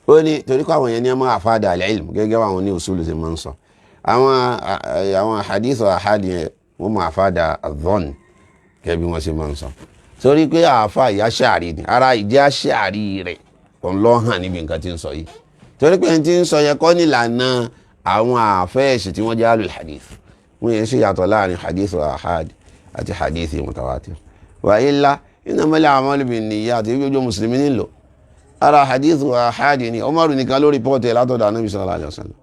ó ní torí kọ́ àwọn yẹn ní ọmọ àfáàdà al-ilm gẹ́gẹ́ àwọn ní usulu ṣe máa ń sọ àwọn hadith ahadi yẹn wọ́n mọ àfáàdà adh-dhann gẹ́gẹ́ bí wọ́n ṣe máa ń sọ torí pé àáfà ìyá ṣàrí ni ara ìjẹ́ ṣàrí rẹ̀ kò ń lọ hàn níbi nǹkan tí ń sọ yìí torí pé tí ń sọ yẹ kọ́ nílànà àwọn àfẹ́ẹ̀sì tí wọ́n jẹ́ alul hadith wọ́n yẹn ṣe yàtọ̀ láàrin hadith ahad àti hadith mutawatir wa illa innamal a'malu binniyat àti gbogbo mùsùlùmí nílò ara hadith ahad ni Umaru nìkan ló rìpọ́ọ̀tì látọ̀dọ̀ Ànábì sallallahu alaihi wasallam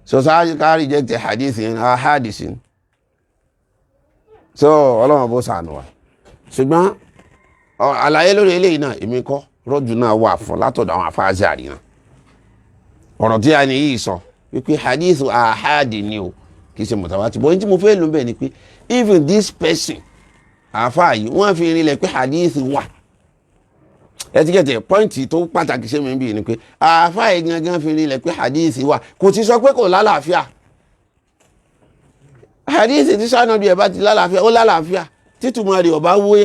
so sáájú ká reject hadith yẹn ahad sí so ọlọ́run bó sànù wa ṣùgbọ́n àlàyé lórí eléyìí náà èmi kọ́ rọ́jù náà wà fún látọ̀dọ̀ àwọn afáàzì àríyàn ọ̀rọ̀ tí a ní yìí sọ wípé hadithu ahadi ni o kì í ṣe mutawatir bọ́ ní tí mo fẹ́ lò bẹ́ẹ̀ ni pé even this person àfáà yìí wọ́n fi rinlẹ̀ pé hadithu wà ẹtíkẹ́tẹ̀ pọ́ìntì tó pàtàkì ṣe mi bí ni pé àfáà yìí gangan fi rinlẹ̀ pé hadithu wà kò ti sọ pé kò lálàáfíà hadithu tí sànàbí ẹ̀ bá ti lálàáfíà ó lálàáfíà títúmọ̀ rẹ̀ ọba wó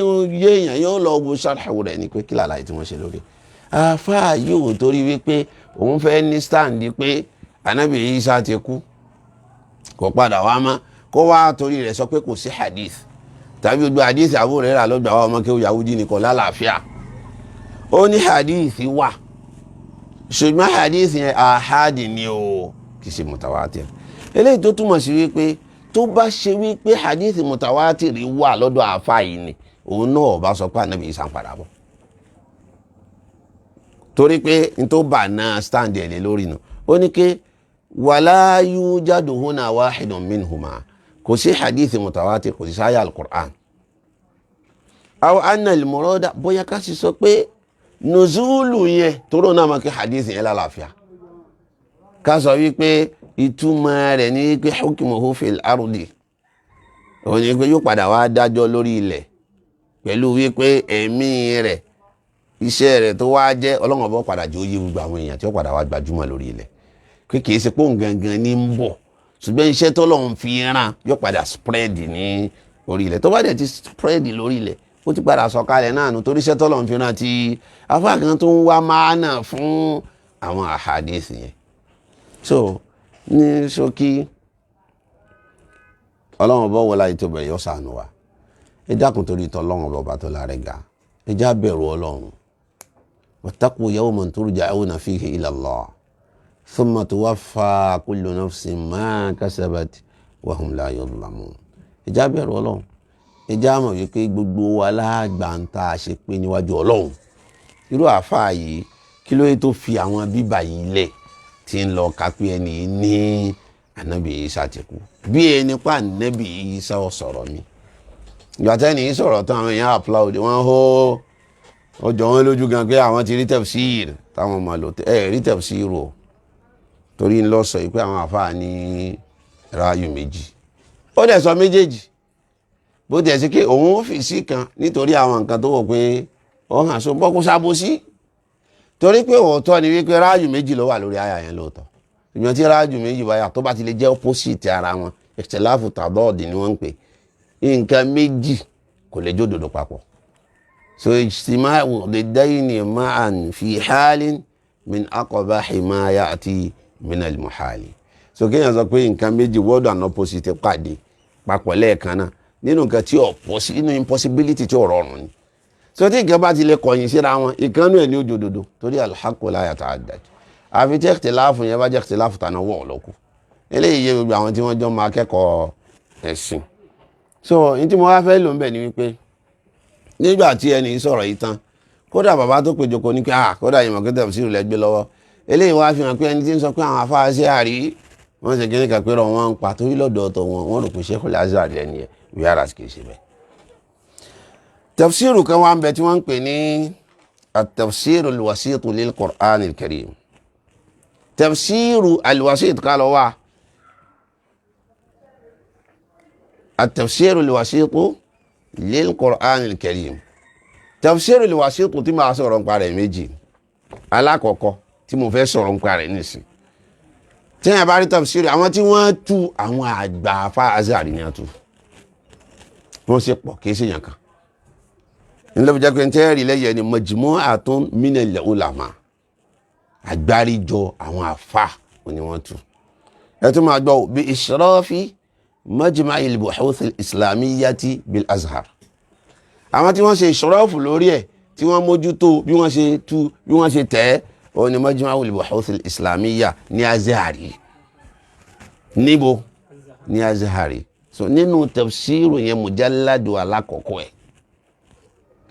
yéèyàn yóò lọ wo ṣàràwò rẹ̀ ni pé kí làlàyé tí wọ́n ṣe lórí àfáà yóò torí wípé òun fẹ́ ní stand pé Ànábì Ìsá ti kú kò padà wá mọ́ kó wá torí rẹ̀ sọ pé kò sí hadith tàbí gbogbo hadith Abu Hurairah ló gbà wá ọmọ kí ó Yahudi ní kò lálàáfíà ó ní hadith wà ṣùgbọ́n hadith yẹn ahadi ni o kì í ṣe mutawatir eléyìí tó túmọ̀ sí wípé tó bá ṣe wípé hadith mutawatir wà lọ́dọ̀ àfáà yìí ni òun náà bá sọ pé Ànábì Ìsá ń padà bọ̀ torí pé n tó bà náà stand ẹ̀ lé lórí nù ó ní ké wala yujadu huna wahidun minhuma kò sí hadith mutawatir kò sí sáyà al-Qur'an aw anna al-murada bóyá ká sì sọ pé nùzúlù yẹn tóró náà máa kí hadith yẹn lálàáfíà ká sọ wípé ìtumọ̀ rẹ̀ ní pé hukmuhu fil ardi òun ni pé yóò padà wá dájọ́ lórí ilẹ̀ pẹ̀lú wípé ẹ̀mí rẹ̀ iṣẹ́ rẹ̀ tó wá jẹ́ Ọlọ́run ọba padà jẹ́ òye gbogbo àwọn èèyàn tí ó padà wá gbajúmọ̀ lórí ilẹ̀ pé kìí ṣe pé òun gangan ní ń bọ̀ ṣùgbọ́n iṣẹ́ tọ́lọ́run fi rán yóò padà spread ní orí ilẹ̀ tó bá dẹ̀ ti spread lórí ilẹ̀ ó ti padà sọ̀kalẹ̀ náà nù torí iṣẹ́ tọ́lọ́run fi rán ti afá kan tó ń wá máa náà fún àwọn ahadith yẹn so ní ṣókí Ọlọ́run ọba wọlá ètò bẹ̀rẹ̀ yọ sànù wa ẹ dákun torí tọ́ Ọlọ́run ọba tó láre ga ẹ já bẹ̀rù Ọlọ́run wattaqu yawman turja'una fihi ila Allah thumma tuwaffa kullu nafsin ma kasabat wa hum la yuzlamun ẹ já bẹ̀rù Ọlọ́run ẹ já mọ̀ wípé gbogbo wa lágbà ń ta ṣe pé níwájú Ọlọ́run irú àfáà yìí kí ló yẹ tó fi àwọn bíbà yìí lẹ̀ tí ń lọ kápẹ́ ẹni ní Ànábì Ìsá ti kú bí ẹni pa Ànábì Ìsá sọ̀rọ̀ mi ìgbà tẹ́ni sọ̀rọ̀ tán àwọn èèyàn applaud wọ́n hó ó jọ wọ́n lójú gan pé àwọn ti rí tafsir táwọn ọmọ lò rí tafsir o torí ń lọ sọ yìí pé àwọn àfáà ní ráàyù méjì ó dẹ̀ sọ méjèèjì bó tẹ̀ sí pé òun ó fi sí kan nítorí àwọn nǹkan tó wọ̀ pé ó hàn so bọ́kú sábó sí torí pé òótọ́ ni wípé ráàyù méjì ló wà lórí àyà yẹn lóòótọ́ ìgbọ́n tí ráàyù méjì báyà tó bá ti lè jẹ́ opposite ara wọn ikhtilafu tadad ni wọ́n ń pè nǹkan méjì kò lè jódodo papọ̀ so ijtima'u diddayni ma'an fi halin min aqbahi ma ya'ti min al-muhali so kéèyàn sọ pé nǹkan méjì word and opposite pàdé papọ̀ lẹ́ẹ̀kan náà nínú nǹkan tí nínú impossibility tí ò rọrùn ni so tí nǹkan bá ti lè kọ̀yìn síra wọn ìkànnù ẹ̀ ní òjòdodo torí al-haqqu la yata'addad àfi tí ikhtilafu yẹn bá jẹ́ ikhtilafu tanawwu' lọ́kù eléyìí yé gbogbo àwọn tí wọ́n jọ máa kẹ́kọ̀ọ́ ẹ̀sìn so ní tí mo wá fẹ́ lò ń bẹ̀ ni wípé nígbà tí ẹni sọ̀rọ̀ yìí tán kódà bàbá tó péjọpọ̀ ní pé kódà ìmọ̀ kí tẹ̀síìrù lẹ́gbẹ́ lọ́wọ́ eléyìí wá fi hàn pé ẹni tí ń sọ pé àwọn afáàṣẹ àrí wọ́n ṣe kíní kan pé rọ wọn ń pa torí lọ́dọ̀ ọ̀tọ̀ wọn rò pé Sheikhul Azhar lẹ́ni ẹ̀ wíyára kì í ṣe bẹ́ẹ̀. tafsiru kan wá ń bẹ tí wọ́n ń pè ní at-tafsiru al-wasit lil-Qur'an al-Karim. tafsiru al-wasit ká lọ wá at-tafsiru al-wasit lil-Qur'an al-Karim. tafsiru al-wasit tí máa sọ̀rọ̀ nípa rẹ̀ méjì. alákọ̀ọ́kọ́ tí mo fẹ́ sọ̀rọ̀ nípa rẹ̀ nísìn tí yẹn bá rí tafsiru àwọn tí wọ́n tú àwọn àgbà afá Azhari ní àtú wọ́n ṣe pọ̀ kìí ṣe yàn kan nílẹ̀ bí jákèjì tẹ́ rí lẹ́yìn ẹni majmu'atun minal ulama àgbáríjọ àwọn afá ni wọ́n tú ẹ tún máa gbọ́ bí ishrafi majma'il buhuth al-islamiyyati bil Azhar àwọn tí wọ́n ṣe ishrafu lórí ẹ̀ tí wọ́n mójútó bí wọ́n ṣe tú bí wọ́n ṣe tẹ̀ ó ní majma'ul buhuth al-islamiyya ní Azhari níbo ní Azhari so nínú tafsiru yẹn mujalladu alákọ̀ọ́kọ́ ẹ̀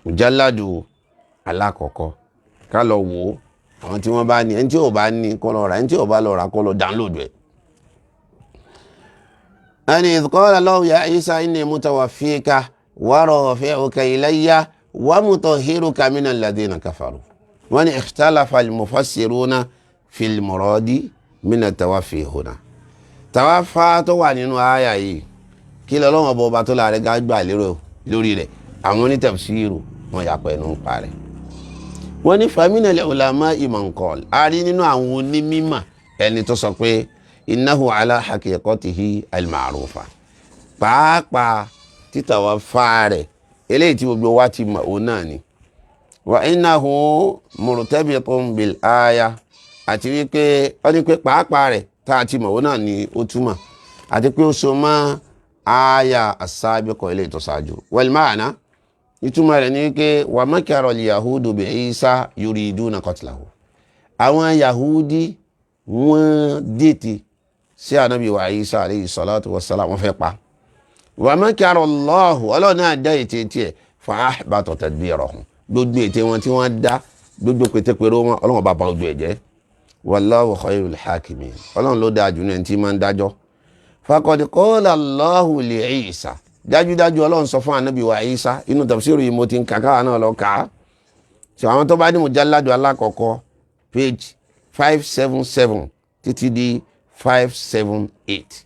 mujalladu alákọ̀ọ́kọ́ ká lọ wò àwọn tí wọ́n bá ní ẹni tí ò bá ní kó lọ rà ẹni tí ò bá lọ rà kó lọ download ẹ̀. ẹni idh qala Allahu ya Isa inni mutawaffika wa rafi'uka ilayya wa mutahhiruka minal ladhina kafaru wọ́n ní ikhtalafa al-mufassiruna fil muradi min at-tawaffi huna. tawaffa tó wà nínú àyà yìí kí lọ́lọ́wọ́ bọ́ ọba tó láàrẹ gbà lérò lórí rẹ̀ àwọn ní tafsiru wọn yà pẹ̀lú ń parẹ́. wọ́n ní faminal ulama'i man qala a rí nínú àwọn onímímà ẹni tó sọ pé innahu ala haqiqatihi al-ma'rufa pàápàá títawaffa rẹ̀ eléyìí tí gbogbo wa ti mọ̀ òun náà ni wa innahu murtabitun bil aya àti wípé ó ní pé pàápàá rẹ̀ tá a ti mọ̀ òun náà ni ó túmọ̀ àti pé ó so mọ́ aya as-sabiqa ilé ìtọ́sájú wal ma'na ìtumọ̀ rẹ̀ ní wípé wa makara al-yahudu bi Isa yuriduna qatlahu àwọn yahudi wọ́n dìtì sí ànábì wa Isa alayhi salatu wassalam wọ́n fẹ́ pa wa makara Allahu ọlọ́run náà dá ètè tiẹ̀ fa ahbata tadbirahum gbogbo ètè wọn tí wọ́n dá gbogbo pétépéró wọn ọlọ́run bá ba ojú ẹ̀ jẹ́ wallahu khayrul hakimin ọlọ́run ló dáa jù ní ẹni tí máa ń dájọ́. faqad qala Allahu li Isa dájúdájú ọlọ́run sọ fún ànábì wa Isa inú tafsiru yìí mo ti ń kàkà náà lọ kà á tí àwọn tó bá ní mujalladu alákọ̀ọ́kọ́ page 577 títí di 578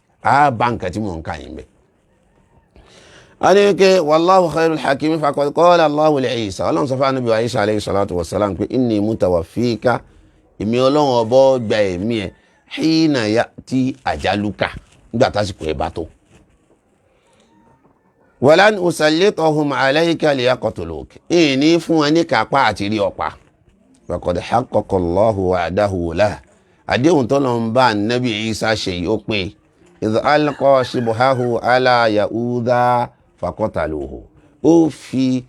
bá nǹkan tí mò ń kà yín bẹ́ẹ̀. Anike wallahu khairul hakimin faqad qala Allahu li Isa ọlọ́run sọ fún ànábì wa Isa alayhi salatu wassalam pé inni mutawaffika èmi ọlọ́run ọbọ̀ gba ẹ̀mí ẹ̀ hina ya'ti ajaluka nígbà tásìkò ẹ̀ bá tó. walan usallitahum alayka liyaqtuluk ní fún wọn ní kápá àti rí ọ̀pá. faqad haqqaqa Allahu wa'dahu lahu àdéhùn tó lọ ń bá ànábì Isa ṣe yìí ó pé idh alqa shibhahu ala Yahuda faqataluhu ó fi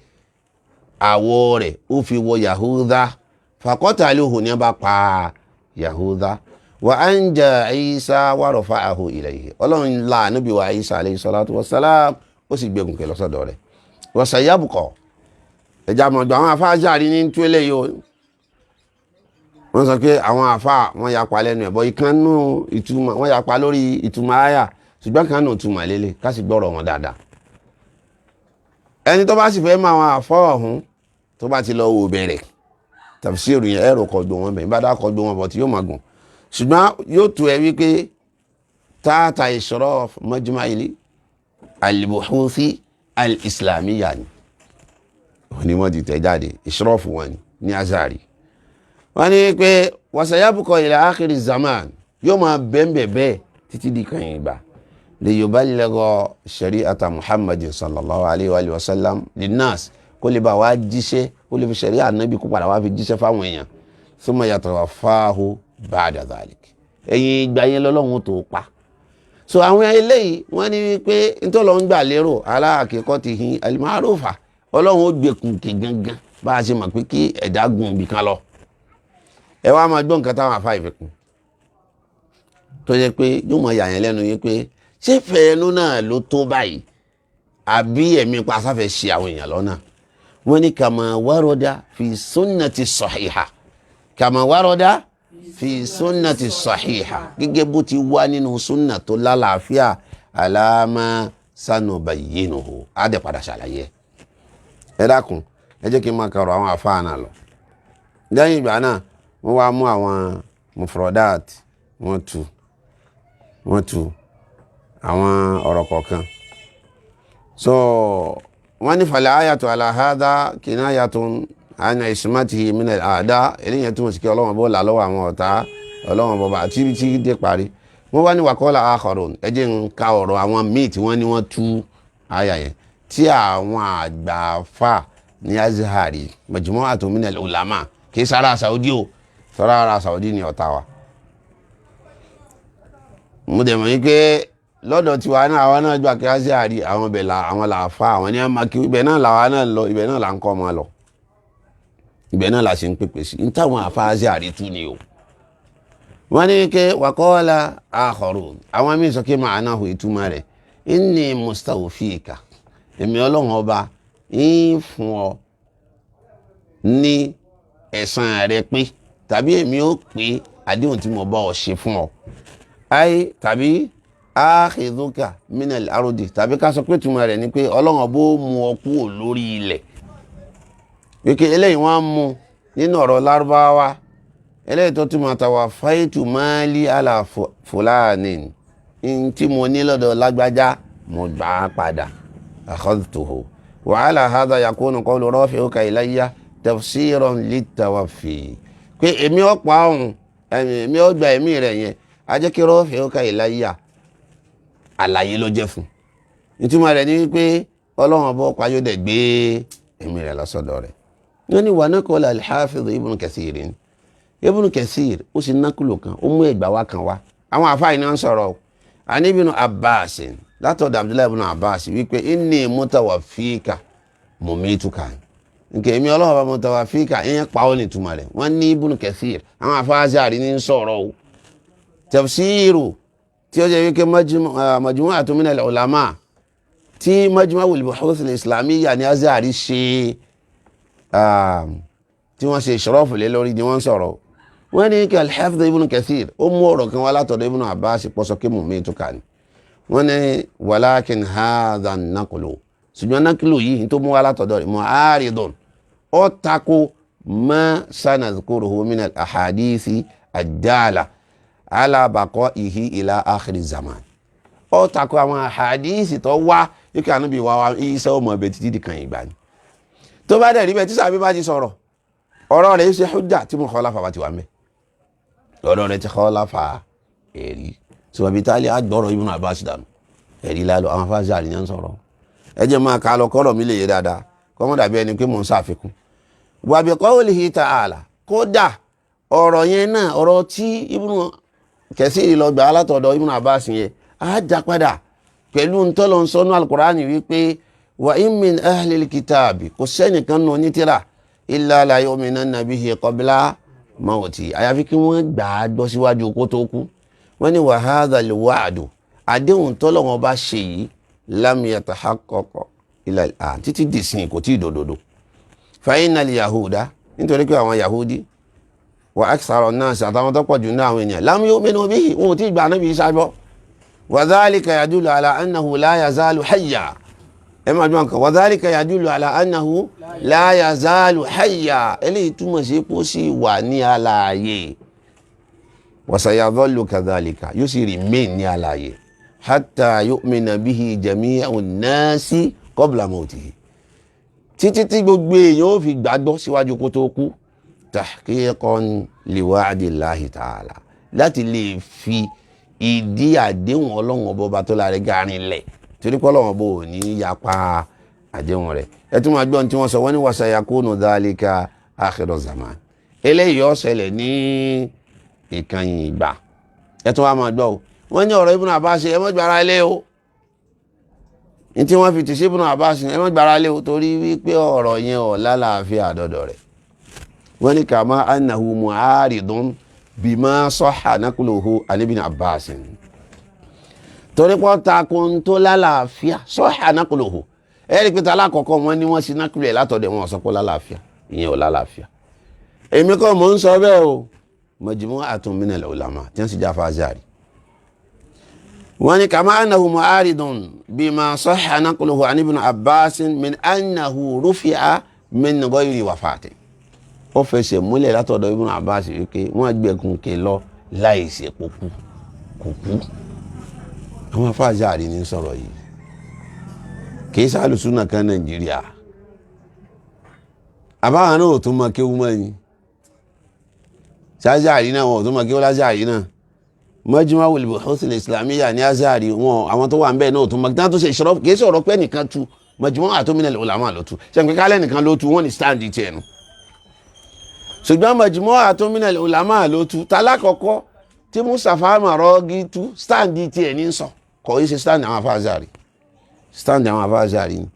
àwọ̀ rẹ̀ ó fi wọ Yahuda faqataluhu ní bá pa Yahuda wa anja Isa wa rafa'ahu ilayhi ọlọ́run la ànábì wa Isa alayhi salatu wassalam ó sì gbẹ̀gùn kẹ lọ́sọ̀dọ̀ rẹ̀ wa sayabqa ẹja mọ̀jọ àwọn afá Azhari ní tó eléyìí o wọ́n sọ pé àwọn afá wọ́n yapa lẹ́nu ẹ̀bọ̀ ìkànnù ìtumọ̀ wọ́n yapa lórí ìtumọ̀ àyà ṣùgbọ́n kan náà túmọ̀ lélẹ̀ ká sì gbọ́rọ̀ wọn dáadáa. ẹni tó bá sì fẹ́ máa wọn àfọ́ ọ̀hún tó bá ti lọ wò bẹ̀rẹ̀ tafsiru yẹn ẹ̀rọ kọjú wọn bẹ̀ bá dá kọjú wọn bọ̀ tí yóò máa gùn ṣùgbọ́n yóò tó ẹ wípé tààtà ishraf majma'il al-buhuthi al-islamiyya ni wọ́n ni wọ́n ti tẹ̀ jáde ishraf wọn ní Azhari wọ́n ní pé wasayabqa ila akhiri zaman yóò máa bẹ́ẹ̀ bẹ́ẹ̀ títí di kan ìgbà lè yorùbá lẹ́gọ́ shari'ata Muhammadin sallallahu alayhi wa sallam linnas kó lè bá wá jíṣẹ́ kó lè fi sharia ànábì kó padà wá fi jíṣẹ́ fáwọn èèyàn thumma yatawaffahu ba'da dhalik ẹ̀yìn ìgbà yẹn lọ́lọ́run tó pa. so àwọn eléyìí wọ́n ní wípé ntọ́lọ́ ń gbà lérò ala haqiqatihi al-ma'rufa ọlọ́run ó gbẹ̀kùn kì gangan bá a ṣe mọ̀ pé kí ẹ̀dá gun ibì kan lọ. ẹ wá máa gbọ́ nǹkan táwọn afá ìfikún tó yẹ pé yóò mọ yà yẹn lẹ́nu yín pé ṣé fẹ́ẹ́nú náà ló tó báyìí àbí ẹ̀mí pa sáfẹ́ ṣe àwọn èèyàn lọ́nà wọ́n ní kama warada fi sunnati sahiha kama warada fi sunnati sahiha gẹ́gẹ́ bó ti wá nínú sunna tó lálàáfíà alama sanubayyinuhu á dẹ̀ padà ṣàlàyé ẹ dákun ẹ jẹ́ kí n máa kọrọ àwọn àfáà náà lọ lẹ́yìn ìgbà náà wọ́n wá mú àwọn mufrodat wọ́n tu àwọn ọ̀rọ̀ kọ̀ọ̀kan so wọ́n ní fàlẹ́ ayàtọ̀ aláhádá kinayatun àna ismatihi min al-a'da eléyìn tó mọ̀ sí kí ọlọ́wọ́n bó là lọ́wọ́ àwọn ọ̀tá ọlọ́wọ́n bó bá tí dé parí wọ́n wá ní waqala akharun ẹ jẹ́ ń ka ọ̀rọ̀ àwọn míì tí wọ́n ní wọ́n tú àyà yẹn tí àwọn àgbàfà ní azhari majmu'atun min al-ulama kì í sára saudi o sọ́ra ara saudi ni ọ̀tá wa mo dẹ̀ mọ̀ yí pé lọ́dọ̀ tiwa náà àwọn náà gbà kí azhari àwọn bẹ̀ la àwọn làáfà àwọn ní àmàkí ibẹ̀ náà làwa náà lọ ibẹ̀ náà là ń kọ́ ọmọ lọ ibẹ̀ náà la ṣe ń pèpè sí ní táwọn àfà azhari tú ni o wọ́n ní kí waqala akharun àwọn míì sọ kí ma'anahu ìtumọ̀ rẹ̀ inni mustawfika èmi ọlọ́run ọba ń fún ọ ní ẹ̀san rẹ pé tàbí èmi ó pé àdéhùn tí mo bá ọ ṣe fún ọ ayé tàbí akhidhuka minal ardi tàbí ká sọ pé túmọ̀ rẹ̀ ni pé ọlọ́run ọba ó mú ọ kúrò lórí ilẹ̀ wíkẹ́ eléyìí wọ́n mú nínú ọ̀rọ̀ lárúbáwá eléyìí tó túmọ̀ tawaffaytu mali ala fulanin in tí mo ní lọ́dọ̀ lágbájá mo gbà á padà akhadhtuhu wa ala hadha yakunu qawlu rafi'uka ilayya tafsiran litawaffi pé èmi ó pa ọ̀hún èmi ó gba ẹ̀mí rẹ̀ yẹn a jẹ́ kí rafi'uka ilayya àlàyé ló jẹ́ fún ìtumọ̀ rẹ̀ ní wípé ọlọ́run ọba ọkọ̀ ayọ́ dẹ̀ gbé ẹ̀mí rẹ̀ lọ́sọ̀dọ̀ rẹ̀ wọ́n ní wà naqala al-hafiz ibn kathir ó sì nákùlò kan ó mú ẹgbàá wá kan wá àwọn àfáà ní wọ́n sọ̀rọ̀ àní ibn abbas látọ̀dọ̀ abdullahi ibn abbas wípé inni mutawaffika mumituka nke èmi ọlọ́run ọba mutawaffika ìyẹn pa ó ní ìtumọ̀ rẹ̀ wọ́n ní ibn kathir àwọn àfáà Azhari ní sọ̀rọ̀ o tafsiru tí ó jẹ́ wípé majmu'atun min al-ulama tí majmu'ul buhuth al-islamiyya ní Azhari ṣe tí wọ́n ṣe ìṣọ́rọ̀fù lé lórí ni wọ́n sọ̀rọ̀ wọ́n ní kí al-Hafidh ibn Kathir ó mú ọ̀rọ̀ kan wá látọ̀dọ̀ ibn Abbas pọ́sọ kí mumituka ni wọ́n ní walakin hadha an-naqlu ṣùgbọ́n nákìlù yìí tó mú wá látọ̀dọ̀ rẹ̀ mu'aridun ó tako ma sanadhkuruhu min al-ahadithi ad-dala ala baqa'ihi ila akhir zaman ó tako àwọn ahadithi tó wá ikú ànábì wa Ìsá ọmọ ẹbẹ̀ títí di kan ìgbà ni tó bá dẹ̀ rí bẹ́ẹ̀ tí sàbí bá ti sọ̀rọ̀ ọ̀rọ̀ rẹ̀ ṣe hujja tí mo khalafa bá ti wà mẹ́ ọ̀rọ̀ rẹ̀ ti khalafa ẹ̀rí sọ bí tálí àgbọ̀rọ̀ Ibn Abbas dànù ẹ̀rí lálọ́ àwọn afáàzà àríyàn sọ̀rọ̀ ẹ jẹ́ máa ká lọ kọ́rọ̀ mi lè yé dáadáa kọ́mọ́ dàbí ẹni pé mò ń ṣàfikún wa bi qawlihi ta'ala kódà ọ̀rọ̀ yẹn náà ọ̀rọ̀ tí Ibn Kathir lọ gbà látọ̀dọ̀ Ibn Abbas yẹn á já padà pẹ̀lú ntọ́lọ́ nsọ́nù al-Qur'ani wípé wa in min ahlil kitabi kò sẹ́nìkan nù ní tírà illa la yu'minanna bihi qabla mawti àyàfi kí wọ́n gbà á gbọ́ síwájú kó tó kú wọ́n ní wa hadha al-wa'du àdéhùn tọ́lọ́ wọn bá ṣe yìí lam yatahaqqaq ila al-an títí dìsìn kò tí ì dòdòdò fa inna al-yahuda nítorí pé àwọn yahudi wa akthara an-nas àtàwọn tó pọ̀ jù ní àwọn ènìyàn lam yu'minu bihi wọn ò tí ì gbà Ànábì Ìsá gbọ́ wa dhalika yadullu ala annahu la yazalu hayya ẹ máa jọ nǹkan wa dhalika yadullu ala annahu la yazalu hayya eléyìí túmọ̀ sí pé ó sì wà ní alààyè wa sayadhallu kadhalika yóò sì remain ní alààyè hatta yu'mina bihi jami'u an-nasi qabla mawtihi títí tí gbogbo èèyàn ó fi gbàgbọ́ síwájú kó tó kú tahqiqan li wa'dillahi ta'ala láti lè fi ìdí àdéhùn ọlọ́run ọba tó láre gárin lẹ̀ torí pé ọlọ́run ọba ò ní yapa àdéhùn rẹ̀ ẹ tún máa gbọ́n tí wọ́n sọ wọ́n ní wa sayakunu dhalika akhiru zaman eléyìí ó ṣẹlẹ̀ ní ìkànnì ìgbà ẹ tún wá máa gbọ́ o wọ́n ní ọ̀rọ̀ Ibn Abbas ẹ má gbára lé o ní tí wọ́n fi tì sí Ibn Abbas ẹ má gbára lé o torí wípé ọ̀rọ̀ yẹn ò lálàáfíà àdọ́dọ̀ rẹ̀ wọ́n ní kama annahu mu'aridun bima sahha naqluhu an Ibn Abbas torí pọ́ takun tó lálàáfíà sahha naqluhu ẹ̀rí pé alákọ̀ọ́kọ́ wọn ni wọ́n ṣe nákúlẹ̀ látọ̀dẹ̀ wọn sọ pé lálàáfíà ìyẹn ò lálàáfíà èmi kọ́ mò ń sọ bẹ́ẹ̀ o majmu'atun minal ulama tí wọ́n sì já Fazari wọ́n ní kama annahu mu'aridun bima sahha naqluhu an ibn Abbas min annahu rufi'a min ghayri wafatin ó fẹsẹ̀ múlẹ̀ látọ̀dọ̀ ibn Abbas wípé wọ́n gbẹ̀gùn ké lọ láìsí kò kú àwọn Fazari ní sọ̀rọ̀ yìí kìí sáàlù súnà kan Nàìjíríà àbáwọn náà ò tún mọ kéwú mọ́ yìí Azhari náà wọn ò tún mọ kéwú l'Azhari náà Majmu'ul Buhuth al-Islamiyya ní Azhari wọn àwọn tó wà ń bẹ́ẹ̀ náà ò tún mọ kí wọ́n tó ṣe ìṣòro kìí sọ̀rọ̀ pé nìkan tu Majmu'atun minal ulama ló tu ṣe pé kálẹ̀ nìkan ló tu wọ́n ní stand tiẹ̀ nu ṣùgbọ́n Majmu'atun minal ulama ló tu talákọ̀ọ́kọ́ tí Mustafa Maraghi tu stand tiẹ̀ ní sọ kọ́ yìí ṣe stand àwọn Fazari stand àwọn Fazari ni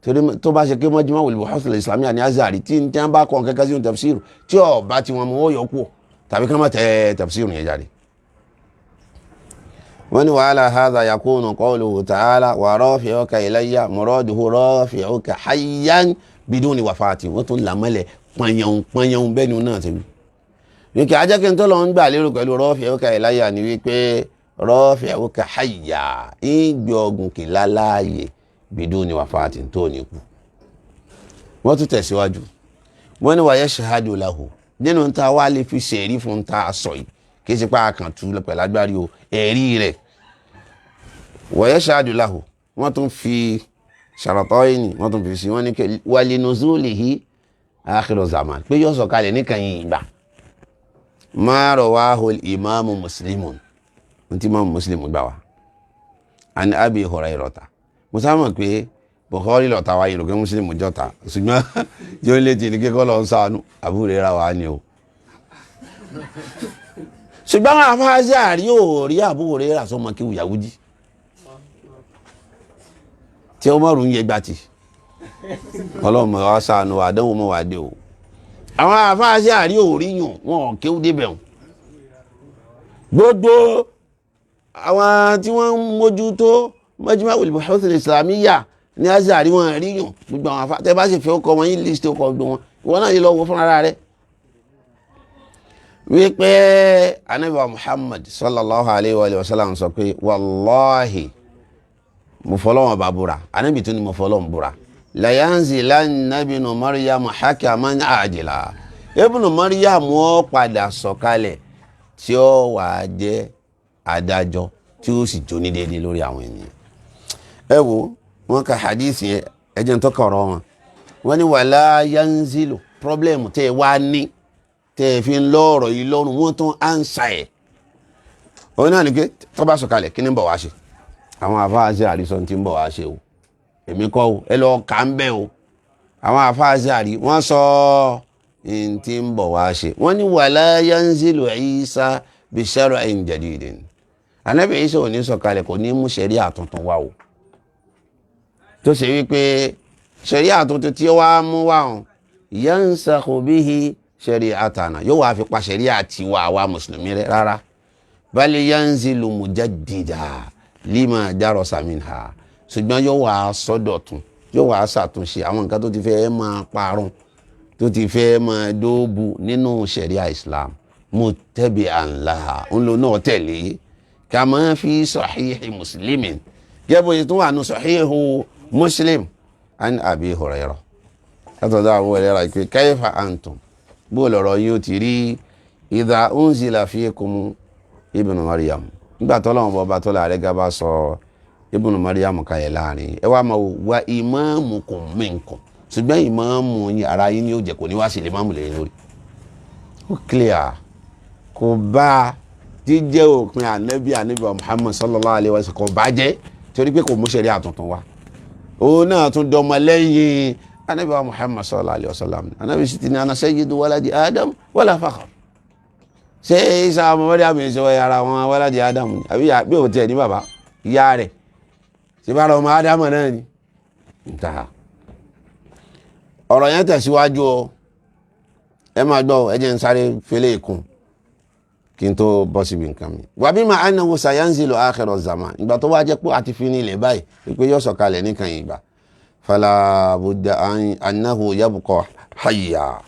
torí tó bá ṣe pé Majmu'ul Buhuth al-Islamiyya ní Azhari tí n tí wọ́n bá kọ́ kẹ́kẹ́ sínú tafsiru tí ó bá ti wọn mú ó yọ kú tàbí kí wọ́n má tẹ tafsiru yẹn jáde. wọ́n ní wa ala hadha yakunu qawluhu ta'ala wa rafi'uka ilayya muraduhu rafi'uka hayyan biduni wafati wọ́n tún làmọ́lẹ̀ pọ̀nyẹ̀hún bẹ́ẹ̀ ni náà ti wí. wíkẹ́ ajẹ́kẹ́ tó lọ ń gbà lérò pẹ̀lú rafi'uka ilayya ni wípé rafi'uka hayya ìgbẹ́ ọgùn kìlá láàyè biduni wafati tó ní kú. wọ́n tún tẹ̀síwájú wọ́n ní wa yashhadu lahu nínú ta wá lè fi ṣẹ̀rí fún ta sọ yìí kì í ṣe pa àkàntú pẹ̀lú agbárí o ẹ̀rí rẹ̀ wa yashhadu lahu wọ́n tún fi sharataini wọ́n tún fi sí wọ́n ní wa linuzulihi akhiru zaman pé yóò sọ̀kalẹ̀ níkànnì ìgbà ma rawahu al-imamu Muslimun tí Imam Muslim gbà wá an Abi Hurayrata mo sábà pé Bukhari lọ́ta wa ìrògbé Muslim jọta ṣùgbọ́n yóò lè ti ní kíkọ́ lọ ń sánú Abu Hurairah wa ni o ṣùgbọ́n àwọn Fazari ò rí Abu Hurairah sọmọ kí Yahudi tí ó mọ̀rún yẹ gbàtì ọlọ́mọ wa sànù àdánwò mọ́ wà dé o àwọn Fazari ò rí yàn wọn kí ó débẹ̀ wọn gbogbo àwọn tí wọ́n ń mójútó Majmu'ul Buhuth al-Islamiyya ní Azhari wọn rí yàn gbogbo àwọn afá tẹ́ bá sì fẹ́ ọkọ̀ wọn yìí list ọkọ̀ gbogbo wọn ìwọ náà yìí lọ wo fún ara rẹ̀ wípé Ànábì wa Muhammad sallallahu alayhi wa sallam sọ pé wallahi mo fọlọ́wọ́n bá búra Ànábì tó ní mo fọlọ́wọ́n búra la yanzilanna ibnu Maryam hakaman ajila ibnu Maryam ó padà sọ̀kalẹ̀ tí ó wà jẹ́ adájọ́ tí ó sì jóní déédéé lórí àwọn ènìyàn ẹ wo wọn ka hadith yẹn ẹjẹ ń tọkọ ọ̀rọ̀ wọn wọn ní wala yanzilu problem tẹ wá ní tẹ fi ń lọ́rọ̀ yìí lọ́rùn wọn tún ansa ẹ òun náà ní pé tó bá sọ̀kalẹ̀ kí ni ń bọ̀ wá ṣe àwọn àfáàṣẹ àrísọ tí ń bọ̀ wá ṣe o èmi kọ́ o ẹ lọ kà ń bẹ o àwọn àfáàṣẹ àrí wọn sọ n tí ń bọ̀ wá ṣe wọn ní wala yanzilu Isa bi shar'in jadidin Ànábì Isa ò ní sọ̀kalẹ̀ kò ní mú ṣẹ̀ríà tuntun wá o tó ṣe wípé ṣẹ̀ríà tuntun tí ó wá mú wá hàn yansakhu bihi shari'atana yóò wá fi pa ṣẹ̀ríà tiwa àwa mùsùlùmí rẹ rárá bal yanzilu mujaddida lima darasa minha ṣùgbọ́n yóò wá sọ́dọ̀tun yóò wá ṣàtúnṣe àwọn nǹkan tó ti fẹ́ máa parun tó ti fẹ́ máa dóòbù nínú ṣẹ̀ríà Islam muttabi'an laha ń lo náà tẹ̀lé kama fi sahihi Muslimin gẹ́gbó yìí tún wà ní sahihu Muslim an Abi Hurairah látọ̀dọ̀ Abu Hurairah pé kayfa antum bó lọ̀rọ̀ yóò ti rí idha unzila fikum ibnu Maryam nígbà tọ́lọ́wọ́n bọ́ bá tọ́lá rẹ̀ gábá sọ ibnu Maryam kalẹ̀ láàrin ẹ wá máa wá imamukum minkum ṣùgbọ́n ìmáàmù yín ara yín ni ó jẹ́ kò ní wá sí ìmáàmù lẹ́yìn lórí ó clear kò bá jíjẹ́ òpin ànábì wa Muhammad sallallahu alaihi wa sallam kò bá jẹ́ torí pé kò mú ṣẹ̀ríà tuntun wá òun náà tún dọmọ lẹ́yìn ànábì wa Muhammad sallallahu alaihi wa sallam ànábì sì ti ní ana sayyidu waladi Adam wala fakhr ṣé Isa ọmọ Maryam ṣe wọ́n ara wọn waladi Adam ni àbí bí o tiẹ̀ ní bàbá ìyá rẹ̀ ṣe bá ọmọ Adam náà ni ọ̀rọ̀ yẹn tẹ̀síwájú o ẹ máa gbọ́ ẹ jẹ́ ń sáré fẹ́lẹ́ ìkún kí n tó bọ́ síbi nǹkan mi. wà bí máa annahu sayanzilu akhiru zaman ìgbà tó wá jẹ́ pé àti fi ní ilẹ̀ báyìí wípé yóò sọ̀kalẹ̀ nìkan ìgbà fala budda annahu yabqa hayya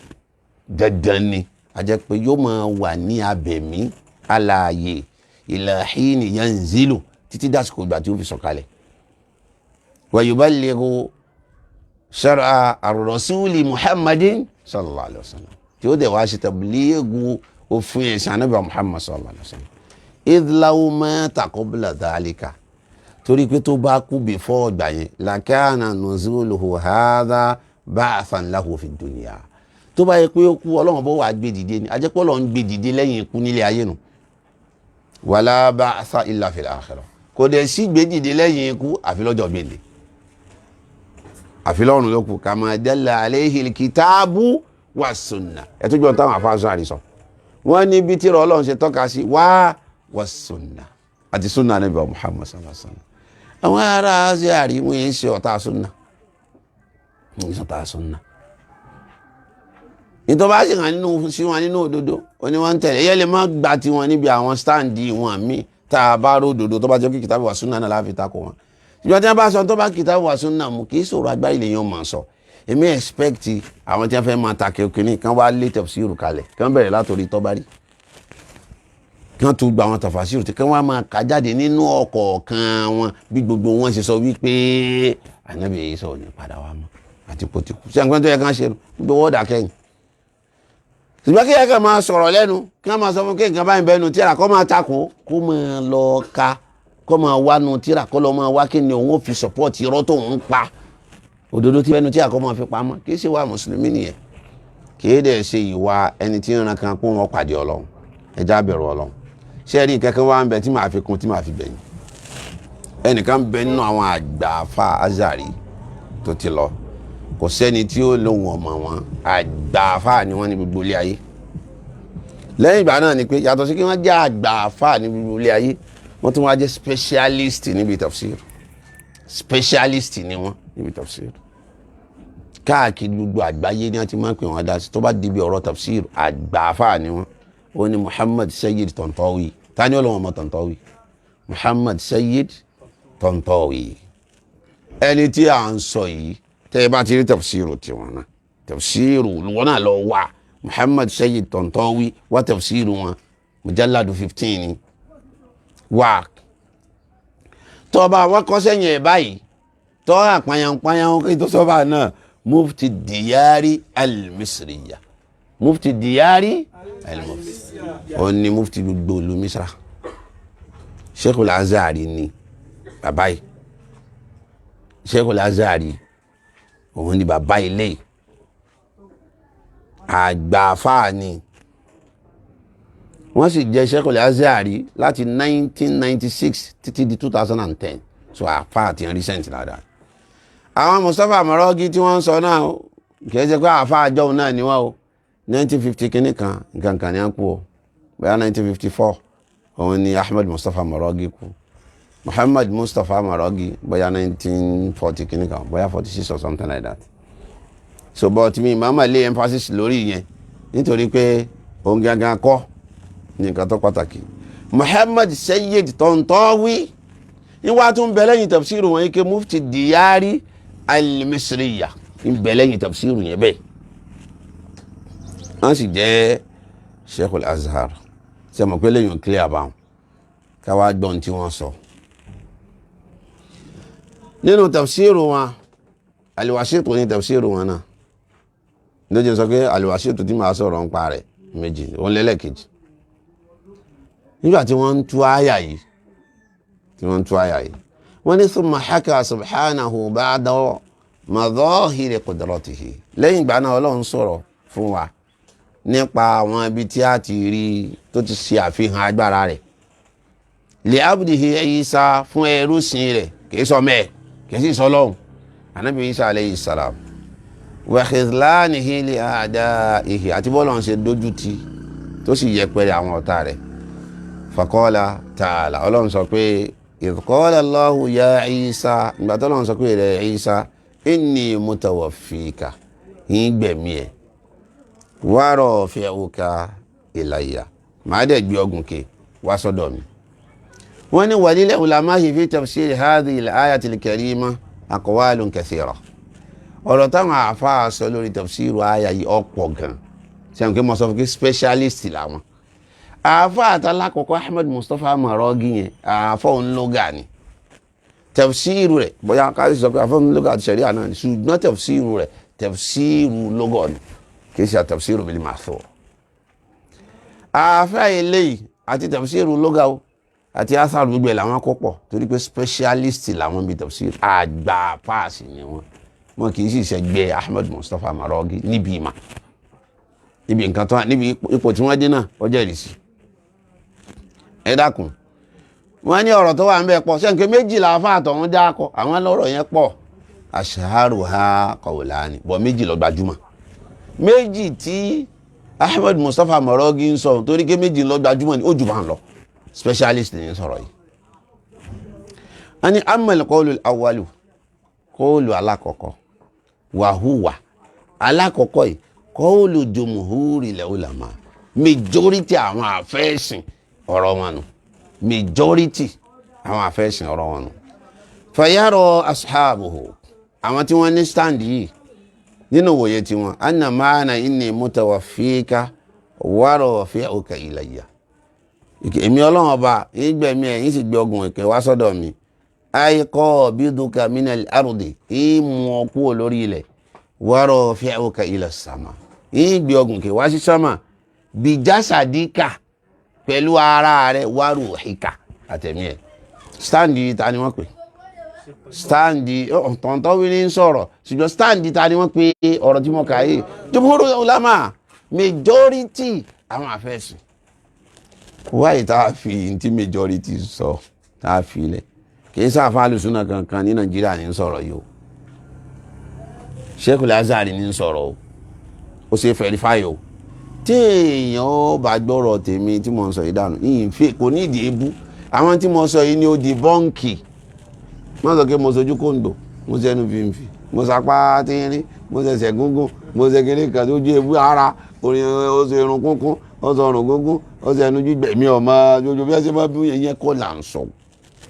dandan ni a jẹ́ pé yóò máa wà ní abẹ̀mí alààyè ila hini yanzilu títí dásìkò ìgbà tí ó fi sọ̀kalẹ̀ wa yuballighu shar'a ar-rasuli muhammadin sallallahu alaihi wasallam tí ó dẹ̀ wá ṣe tablighu òfin ẹ̀sìn ànábì muhammad sallallahu alaihi wasallam idh law mata qabla dhalika torí pé tó bá kú before ọgbà yẹn lakana nuzuluhu hadha ba'than lahu fi dunya tó bá yẹ pé ó kú ọlọ́run bó wà gbé dìde ni a jẹ́ pé ọlọ́run gbé dìde lẹ́yìn ikú nílé ayé nu wala ba'tha illa fil akhirah kò dẹ̀ sí gbé dìde lẹ́yìn ikú àfi lọ́jọ́ gbèlè àfi lọ́run ló kù kama dalla alayhi al-kitabu wa sunnah ẹ̀ tó gbọ́n táwọn afáàsọ àrísọ wọ́n ní bí tírà ọlọ́run ṣe tọ́ka sí wa sunnah àti sunnah Ànábì Muhammad sallallahu alaihi wasallam àwọn ará Azari wọ́n yẹn ṣe ọ̀tá sunnah wọ́n ṣe ọ̀tá sunnah ìtọ́ bá sì hàn nínú sí wọn nínú òdodo oní wọn tẹ̀lé ẹ̀yẹ́ lè má gba tiwọn níbi àwọn stáǹdì wọn míì tá a bá rò òdodo tó bá jẹ́ kí kìtàbù wà súnà náà láfi takò wọn ìjọba tí wọ́n bá sọ tó bá kìtàbù wà súnà mú kì í sọ̀rọ̀ agbárí lè yan mọ̀ sọ èmi expect àwọn tí wọ́n fẹ́ máa takẹ́ òkìní kan wá lé tafsiru kalẹ̀ kí wọ́n bẹ̀rẹ̀ látòrí tọ́bárí kí wọ́n tún gba àwọn tafsiru tí kí wọ́n máa kà jáde nínú ọ̀kọ̀ọ̀kan wọn bí gbogbo wọn ṣe sọ wípé Ànábì yìí sọ ní padà wá mọ́ àti pòtìkù sí àgbẹ̀ tó yẹ kán ṣe gbogbo wọ́ọ̀dà kẹ́yìn ṣùgbọ́n kí ẹ̀kẹ́ máa sọ̀rọ̀ lẹ́nu kí wọ́n máa sọ fún kí nǹkan báyìí bẹ́nu tíra kọ́ máa takò kó máa lọ ka kó máa wá nu tíra kó lọ máa wá kí ni òun ò fi sọ́pọ́ọ̀tì irọ́ tó ń pa òdodo tí bẹ́nu tíra kó máa fi pamọ́ kì í ṣe wà mùsùlùmí nìyẹn kì í dẹ̀ ṣe ìwà ẹni tí ń ran kan kó wọn pàdé ọlọ́run ẹja bẹ̀rù ọlọ́run ṣé ẹ̀rí kẹ́kẹ́ wá ń bẹ tí màá fi kún tí màá fi bẹ̀yìn ẹnìkan bẹ nínú àwọn àgbààfà Azari tó ti lọ kò sẹ́ni tí ó lóhun ọmọ wọn àgbààfà ni wọ́n ní gbogbo ilé ayé lẹ́yìn ìgbà náà ni pé yàtọ̀ sí kí wọ́n jẹ́ àgbààfà ní gbogbo ilé ayé wọ́n tún wá jẹ́ specialist níbi tafsir specialist ni wọ́n níbi tafsir káàkiri gbogbo àgbáyé ni wọ́n ti máa ń pè wọ́n dá sí tó bá dibi ọ̀rọ̀ tafsir àgbààfà ni wọ́n ó ní Muhammad Sayyid Tantawi tani ọlọ́wọ́n ọmọ Tantawi Muhammad Sayyid Tantawi ẹni tí à ń sọ yìí tẹ́ ẹ bá ti rí tafsiru tiwọn náà tafsiru wọn náà lọ wá Muhammad Sayyid Tantawi wá tafsiru wọn mujalladu 15 ni wá tọba wọn kọ sẹ́yìn ẹ báyìí tọ àpáyánpáyán kí tó sọba náà mufti diyari al-misriya mufti diyari al-misriya ó ní mufti gbogbo ìlú Misra Sheikhul Azari ni bàbá yìí Sheikhul Azari òun ni bàbá ilé àgbààfà ni wọ́n sì jẹ́ Sheikhul Azari láti 1996 títí di 2010 so àfà àti recent dáadáa àwọn Mustapha Maraghi tí wọ́n ń sọ náà kìí ṣe pé àfà àjọ náà ni wọ́n o 1950 kìíní kan nǹkan kan ní à ń kú o bóyá 1954 òun ni Ahmed Mustapha Maraghi kú Muhammad Mustapha Maraghi bóyá 1940 kìíní kan bóyá 46 or something like that so but mi mama lay emphasis lórí yẹn nítorí pé òun gangan kọ́ ní nǹkan tó pàtàkì Muhammad Sayyid Tantawi níwá tún bẹ lẹ́yìn tafsiru wọn yìí ké mufti diyari al-misriya ń bẹ lẹ́yìn tafsiru yẹn bẹ́ẹ̀ wọ́n sì jẹ́ Sheikhul Azhar ṣe mọ̀ pé lẹ́yìn clear báwọn káwá gbọ́n tí wọ́n sọ nínú tafsiru wọn al-Wasitu ní tafsiru wọn náà lójú sọ pé al-Wasitu tí máa sọ̀rọ̀ ń pa rẹ̀ méjì òun lẹ́lẹ́kejì nígbà tí wọ́n ń tú àyà yìí wọ́n ní thumma haka subhanahu ba'da madahiri qudratihi lẹ́yìn ìgbà náà Ọlọ́run sọ̀rọ̀ fún wa nípa àwọn ibi tí a ti rí tó ti ṣe àfihàn agbára rẹ̀ li abdihi Isa fún ẹrúsìn rẹ̀ kìí sọ mẹ́ẹ̀ kìí sì sọ lọ́hùn Ànábì Isa alayhi salam wa khidlanihi li a'da'ihi àti bọ́ọ̀lù ọ̀hún ṣe dójú ti tó sì yẹpẹrẹ àwọn ọ̀tá rẹ̀ faqala ta'ala Ọlọ́run sọ pé idh qala Allahu ya Isa ìgbà tó Ọlọ́run sọ pé rẹ̀ Isa inni mutawaffika yín gbẹ̀mí ẹ̀ wa rafi'uka ilayya máa dẹ̀ gbé ọgùn ké wá sọ́dọ̀ mi. wọ́n ní walil ulama'i fi tafsir hadhihi al-ayati al-karima aqwalun kathira ọ̀rọ̀ táwọn àáfàá sọ lórí tafsiru àyà yìí ọ̀pọ̀ gan sẹ́yìn kí mo sọ fún kí specialist làwọn àáfàá àtàlákọ̀ọ́kọ́ Ahmed Mustapha Maraghi yẹn àáfàá òun lóga ni tafsiru rẹ̀ bóyá káyọ̀ sọ pé àáfàá òun lóga àti sẹ̀ríà náà ni ṣùgbọ́n tafsiru rẹ̀ tafsiru lógọ̀ ni kì í ṣe tafsiru bil ma'thur àáfàá eléyìí àti tafsiru lóga o àti asar gbogbo ẹ̀ làwọn kó pọ̀ torí pé specialist làwọn bíi tafsir àgbà páàsì ni wọn kì í sì ṣẹgbẹ́ Ahmed Mustapha Maraghi níbi ìmọ̀ níbi nǹkan tó wà níbi ipò tí wọ́n dé náà ó jẹ́rìí sí. ẹ dákun wọ́n ní ọ̀rọ̀ tó wà ń bẹ pọ̀ sẹ́ǹkẹ́ méjìlá fáàtọ̀ wọn dákọ̀ àwọn lọ́rọ̀ yẹn pọ̀ ashharuha qawlani bọ̀ méjì ló gbajúmọ̀ méjì tí Ahmed Mustapha Maraghi ń sọ torí pé méjì ló gbajúmọ̀ ni ó jù bá ń lọ specialist ní sọ̀rọ̀ yìí. a ní amal qawlu al-awwalu qawlu alákọ̀ọ́kọ́ wàhúwà alákọ̀ọ́kọ́ yìí qawlu jumhuril ulama majority àwọn àfẹ́sìn ọ̀rọ̀ wọn nù majority àwọn àfẹ́sìn ọ̀rọ̀ wọn nù. fayaro ashabuhu àwọn tí wọ́n ní stand yìí nínú wòye tiwọn anna maana inni mutawaffika wa rafi'uka ilayya èmi ọlọ́run ọba ìgbẹ̀mí ẹ̀yìn sì gbé ọgùn ìkẹ́ wá sọ́dọ̀ mi àìkọ́ bídùkà minal ardi ìmú ọkú olórí ilẹ̀ wárọ̀ fi'uka ila sama ìgbé ọgùn ìkẹ́ wá sí sámà bí jásadíkà pẹ̀lú ara rẹ̀ wárò ìkà àtẹ̀mí ẹ̀ stáǹdì ta ni wọ́n pè stáǹdì tọ̀ntọ́ wí ní sọ̀rọ̀ ṣùgbọ́n stáǹdì ta ni wọ́n pè ọ̀rọ̀ tí mo kà yìí jumhurul ulama majority àwọn àfẹ́sìn wáyé tá a fi ntí majority sọ tá a fi lẹ kì í sáfà lùsùnà kankan ní Nàìjíríà ní sọ̀rọ̀ yìí o Sheikh Al-Azhari ní sọ̀rọ̀ o ó ṣe verify o tí èèyàn bá gbọ́rọ̀ tèmi tí mo ń sọ yìí dànù yìí fi kò ní ìdí ebú àwọn tí mo sọ yìí ni ó di bọ́ǹkì mo sọ pé mo sojú kòǹdò mo sẹnu fìfì mo sapá tínrín mo ṣẹ̀ṣẹ̀ gúngún mo ṣe kéré kan tó ju ebú ara orin ó ṣe irun kúnkún ó sọ ọrùn gúngún ó ṣe ẹnu gbígbẹ mi ọmọ jojo bí ẹ ṣe máa bí yẹn kọ́ là ń sọ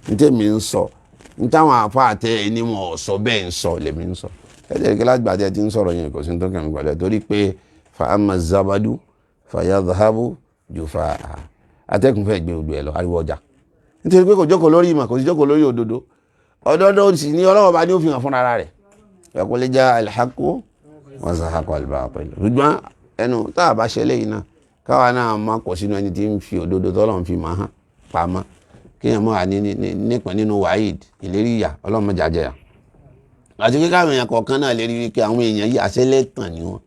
ní tèmi ń sọ ní táwọn àfa àtẹ ẹni wọn ò sọ bẹ́ẹ̀ ń sọ lèmi ń sọ ẹ jẹ́ kí láti gbàdé ti ń sọ̀rọ̀ yẹn kò sí tó kẹ́mi gbàdé torí pé fa ama zabadu fa yadhabu jufa atẹ́kùn fẹ́ gbé odò ẹ̀ lọ ariwo ọjà nítorí pé kò jókòó lórí ìmọ̀ kò sí jókòó lórí òdodo òdodo sì ní Ọlọ́run bá ní òfin hàn fúnra rẹ̀ ẹ̀kọ́ lè já al-haqqu wa zahaqa al-batil ṣùgbọ́n ẹnu tá a bá ṣẹlẹ̀ yìí náà káwa náà máa kọ̀ sínú ẹni tí ń fi òdodo tọ́lọ́run fi máa hàn pamọ́ kéèyàn máa nípìn nínú wáyìd ìlérí ìyà Ọlọ́run jàjẹ́ yà àti pé káwọn èèyàn kọ̀ọ̀kan náà lè rí wípé àwọn èèyàn yìí àṣẹlẹ̀tàn ni wọ́n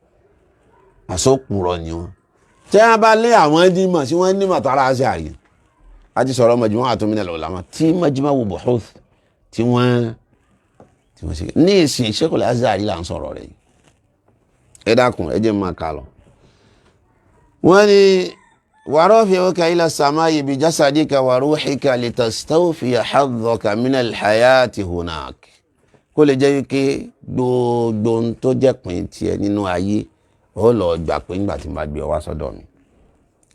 àsọkùrọ̀ ni wọ́n tí wọ́n bá lé àwọn dímọ̀ sí wọ́n nímọ̀ tara ṣe àyè a ti sọ̀rọ̀ majmu'atun minal ulama tí majma'u buhuth tí wọ́n ṣe ní ìsìn Sheikh Al-Azhari là ń sọ̀rọ̀ rẹ̀ yìí ẹ dákun ẹ jẹ́ máa kà lọ. wọ́n ní wa rafi'uka ila samaa'i bi jasadika wa ruhika litastawfiya haddaka minal hayati hunak kó lè jẹ́ wípé gbogbo tó jẹ́ pín tiẹ̀ nínú ayé ó lọ gbà pé nígbà tí n bá gbé ọ wá sọ́dọ̀ mi.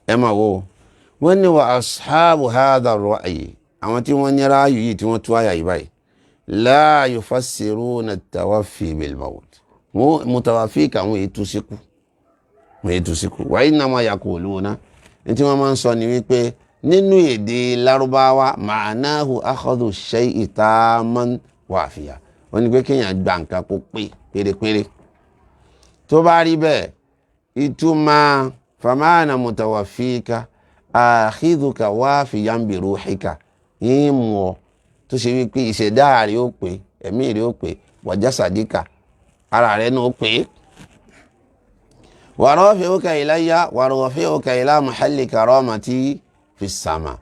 ẹ máa wo wọ́n ní wa ashabu hadha ar-ra'yi àwọn tí wọ́n ní ráàyù yìí tí wọ́n tú àyà yìí báyìí la yufassiruna at-tawaffi bil-mawt mutawaffi kàwọn ètò síkú wa innama yaquluna ní tí wọ́n máa ń sọ ni wípé nínú èdè Lárúbáwá ma'nahu akhadhu shay'i tamman wafiya wọ́n ní pé kéèyàn gba nǹkan kó pé pérépéré tó bá rí bẹ́ẹ̀ ìtumọ̀ famana mutawaffika akhidhuka wafiyan bi ruhika yín mú ọ tó ṣe wípé ìṣẹ̀dá rẹ̀ ó pé ẹ̀mí rẹ̀ ó pé wa jasadika ara rẹ̀ náà ó pé wa rafi'uka ilayya wa rafi'uka ila mahalli karamati fi sama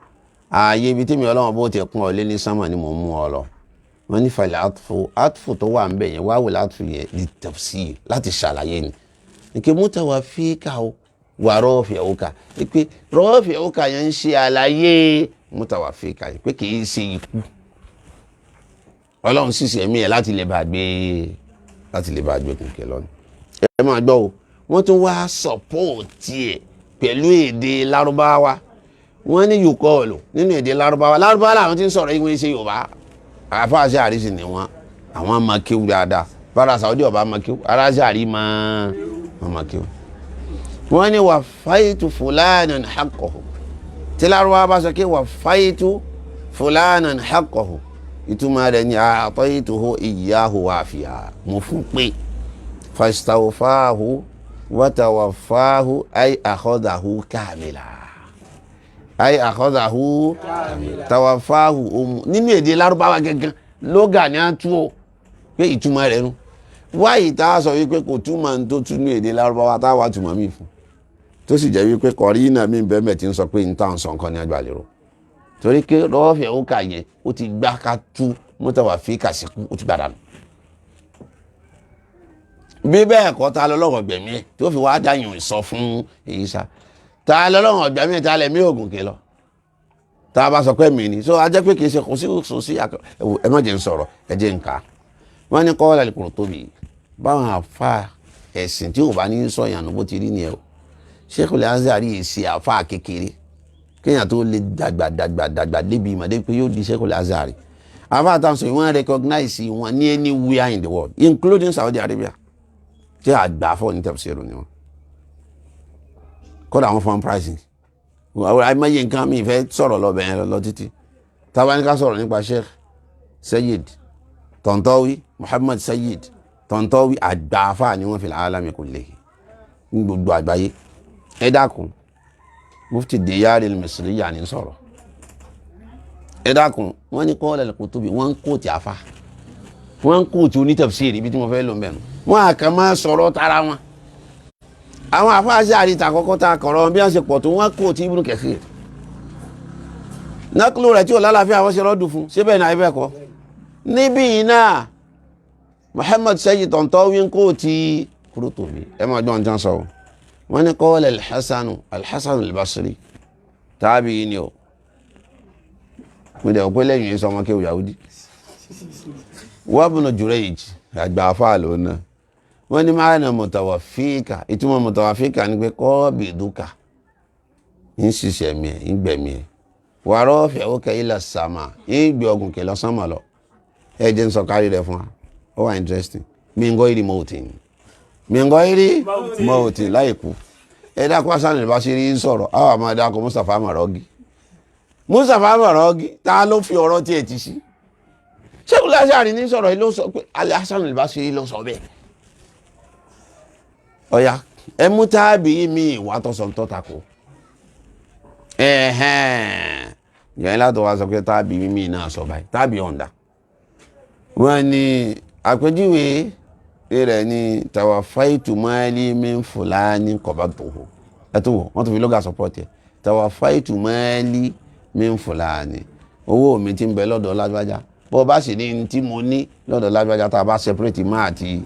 ààyè ibi tí mi Ọlọ́run bó ti kún ọ lé ní sánmà ni mo mú ọ lọ wọ́n ní falẹ̀ àtúfò tó wà ń bẹ̀ yẹn wáwò látú yẹn ní tafsir láti ṣàlàyé ni nke mutawaffika wa rafi'uka pé rafi'uka yẹn ń ṣe àlàyé mutawaffika pé kì í ṣe ikú Ọlọ́run sì ṣe ẹ̀mí ẹ̀ láti lè bá gbé kùnkẹ́ lọ́nà. ẹ máa gbọ́ o wọ́n tún wá sọ̀pọ̀tì ẹ̀ pẹ̀lú èdè Lárúbáwá wọ́n ní yòókọ́ọ̀lù nínú èdè Lárúbáwá làwọn tí ń sọ̀rọ̀ ìwé ṣe Yorùbá àfáàṣẹ àrísì ni wọn àwọn máa kéwù dáadáa bára Saudi ọba makíw ara Azhari máa makíw. wọ́n ní wà fáyìtù fúlànà haqqahu tí lárúbáwá bá sọ pé wà fáyìtù fúlànà haqqahu ìtumọ̀ rẹ̀ ní a'taytuhu iyyahu wafiya mo fún pé fastawfahu wa tawaffahu ay akhadahu kamila ay akhadahu tawaffahu nínú èdè lárúbáwá gẹ́gẹ́ lóga ní a tú o pé ìtumọ̀ rẹ̀ nù wáyìí tá a sọ wípé kò túmọ̀ tó tún ní èdè lárúbáwá tá a wá túmọ̀ mí fún tó sì jẹ́ wípé kọ̀rí iná mi bẹ́ẹ̀ tí ń sọ pé n tá à ń sọ nǹkan ní àgbà lérò torí pé rọ́ọ̀fẹ̀ ó kà yẹn ó ti gbá ká tú mutawafika síkú ó ti gbàdánù. bí bẹ́ẹ̀ kọ́ ta lọ́lọ́rọ̀ gbẹ̀mí ẹ̀ tí ó fi wá dáyùn sọ fún èyí sá ta lọ́lọ́rọ̀ gbẹ̀mí ẹ̀ ta lẹ̀ mí ògùn kè lọ tá a bá sọ pé mi ni so a jẹ́ pé kì í ṣe kò sí ẹ má jẹ́ ń sọ̀rọ̀ ẹ jẹ́ ń kà á wọ́n ní qala al-Qurtubi báwọn àfa ẹ̀sìn tí ò bá ní sọ ìyànà bó ti rí ni ẹ o Sheikhul Azhari yìí ṣe àfa kékeré kéèyàn tó lè dàgbà débi ìmọ̀ débi pé yóò di Sheikhul Azhari àfa àtàwọn sọ wọ́n recognize wọn ní anywhere in the world including Saudi Arabia tí àgbàfọ̀ ní tafsir ni wọn kódà wọn fún pricing àìmọye nǹkan mi fẹ́ sọ̀rọ̀ lọ bẹ̀yẹn lọ títí táwa ní ká sọ̀rọ̀ nípa Sheikh Sayyid Tantawi Muhammad Sayyid Tantawi àgbàfà ni wọ́n fi alami kullihi ní gbogbo àgbáyé ẹ dákun mufti Diyar al-Misriya ní sọ̀rọ̀ ẹ dákun wọ́n ní qala al-Qurtubi wọ́n ń kóòtì àfà wọ́n ń kóòtì onítafsir ibi tí mo fẹ́ lò ń bẹ̀rù wọ́n àkàn máa sọ̀rọ̀ tara wọn àwọn àfáàṣẹ àríta àkọ́kọ́ ta kọ̀rọ̀ bí wọ́n ṣe pọ̀ tó wọ́n kóòtì Ibn Kathir nákúlù rẹ̀ tí ò lálàáfíà wọ́n ṣe rọ́dù fún síbẹ̀ náà ibẹ̀ kọ́ níbí yìí náà Muhammad Sayyid Tantawi ń kóòtì Qurtubi ẹ máa gbọ́n tán sọ wọ́n ní qala al-Hasan al-Basri tàbí yìí ni o mo dẹ̀ pé lẹ́yìn yìí sọ ọmọ kéwù Yahudi wa Ibn Jurayj àgbà afáà lòun náà wọ́n ní máa nà mutawafika ìtumọ̀ mutawafika ní pé qabiduka ń ṣiṣẹ́ mi ẹ̀ ń gbẹ̀mí ẹ̀ wa rafi'uka ila sama ń gbé ọgùn kẹ lọ sánmà lọ ẹ jẹ́ ń sọ kárí rẹ̀ fún wa ó wà interesting min ghairi mautin láì kú ẹ dákú Hasan al-Basri ń sọ̀rọ̀ àwọn àmọ́ dákú Mustapha Maraghi ta ló fi ọ̀rọ̀ tí ẹ ti sí Sheikhul Azhari ní sọ̀rọ̀ yìí ló sọ pé Hasan al-Basri ló sọ bẹ́ẹ̀ ọ̀yá ẹ mú tábì mi wà tọ́sọ̀ tó takò yẹn látọ̀ wá sọ pé tábì mi náà sọ báyìí tábì ọ̀ǹda wọ́n ní àpèjúwe rẹ̀ ní tawaffaitu mali min fulani qabadtuhu ẹ̀tọ́ wọ́n tó fi lọ́gà support ẹ̀ tawaffaitu mali min fulani owó mi ti ń bẹ lọ́dọ̀ lágbájá bó bá sì ní tí mo ní lọ́dọ̀ lágbájá tá a bá separate máa ti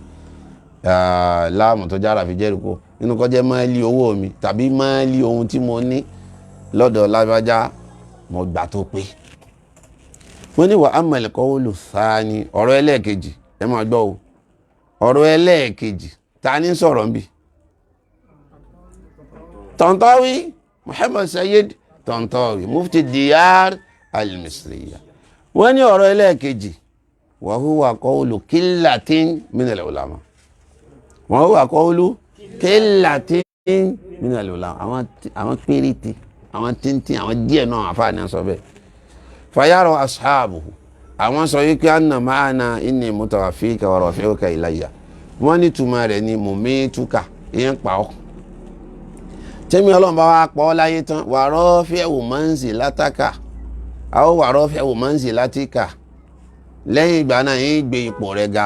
láàmù tó jára fi jẹ́rìkó nínú kó jẹ́ máàlì owó mi tàbí máàlì ohun tí mo ní lọ́dọ̀ lágbájá mo gbà tó pé wọ́n ní wà amal qawlu thani ọ̀rọ̀ ẹlẹ́ẹ̀kejì ẹ máa gbọ́ o ọ̀rọ̀ ẹlẹ́ẹ̀kejì ta ní sọ̀rọ̀ ń bì Tantawi Muhammad Sayyid Tantawi mufti Diyar al-Misriya wọ́n ní ọ̀rọ̀ ẹlẹ́ẹ̀kejì wa huwa qawlu qillatin min al-ulama wọ́n wà qawlu qillatin min al-ulama àwọn péréte àwọn tíntín àwọn díẹ̀ náà àfáàní sọ bẹ́ẹ̀ fayara ashabuhu àwọn sọ wípé anna ma'ana inni mutawaffika wa rafi'uka ilayya wọ́n ní túmọ̀ rẹ̀ ní mumituka ìyẹn pa ọ́ tẹ́mi ọlọ́run bá wá pọ̀ láyé tán wa rafi'u manzilataka àwọn wa rafi'u manzilatika lẹ́yìn ìgbà náà yín gbé ipò rẹ̀ ga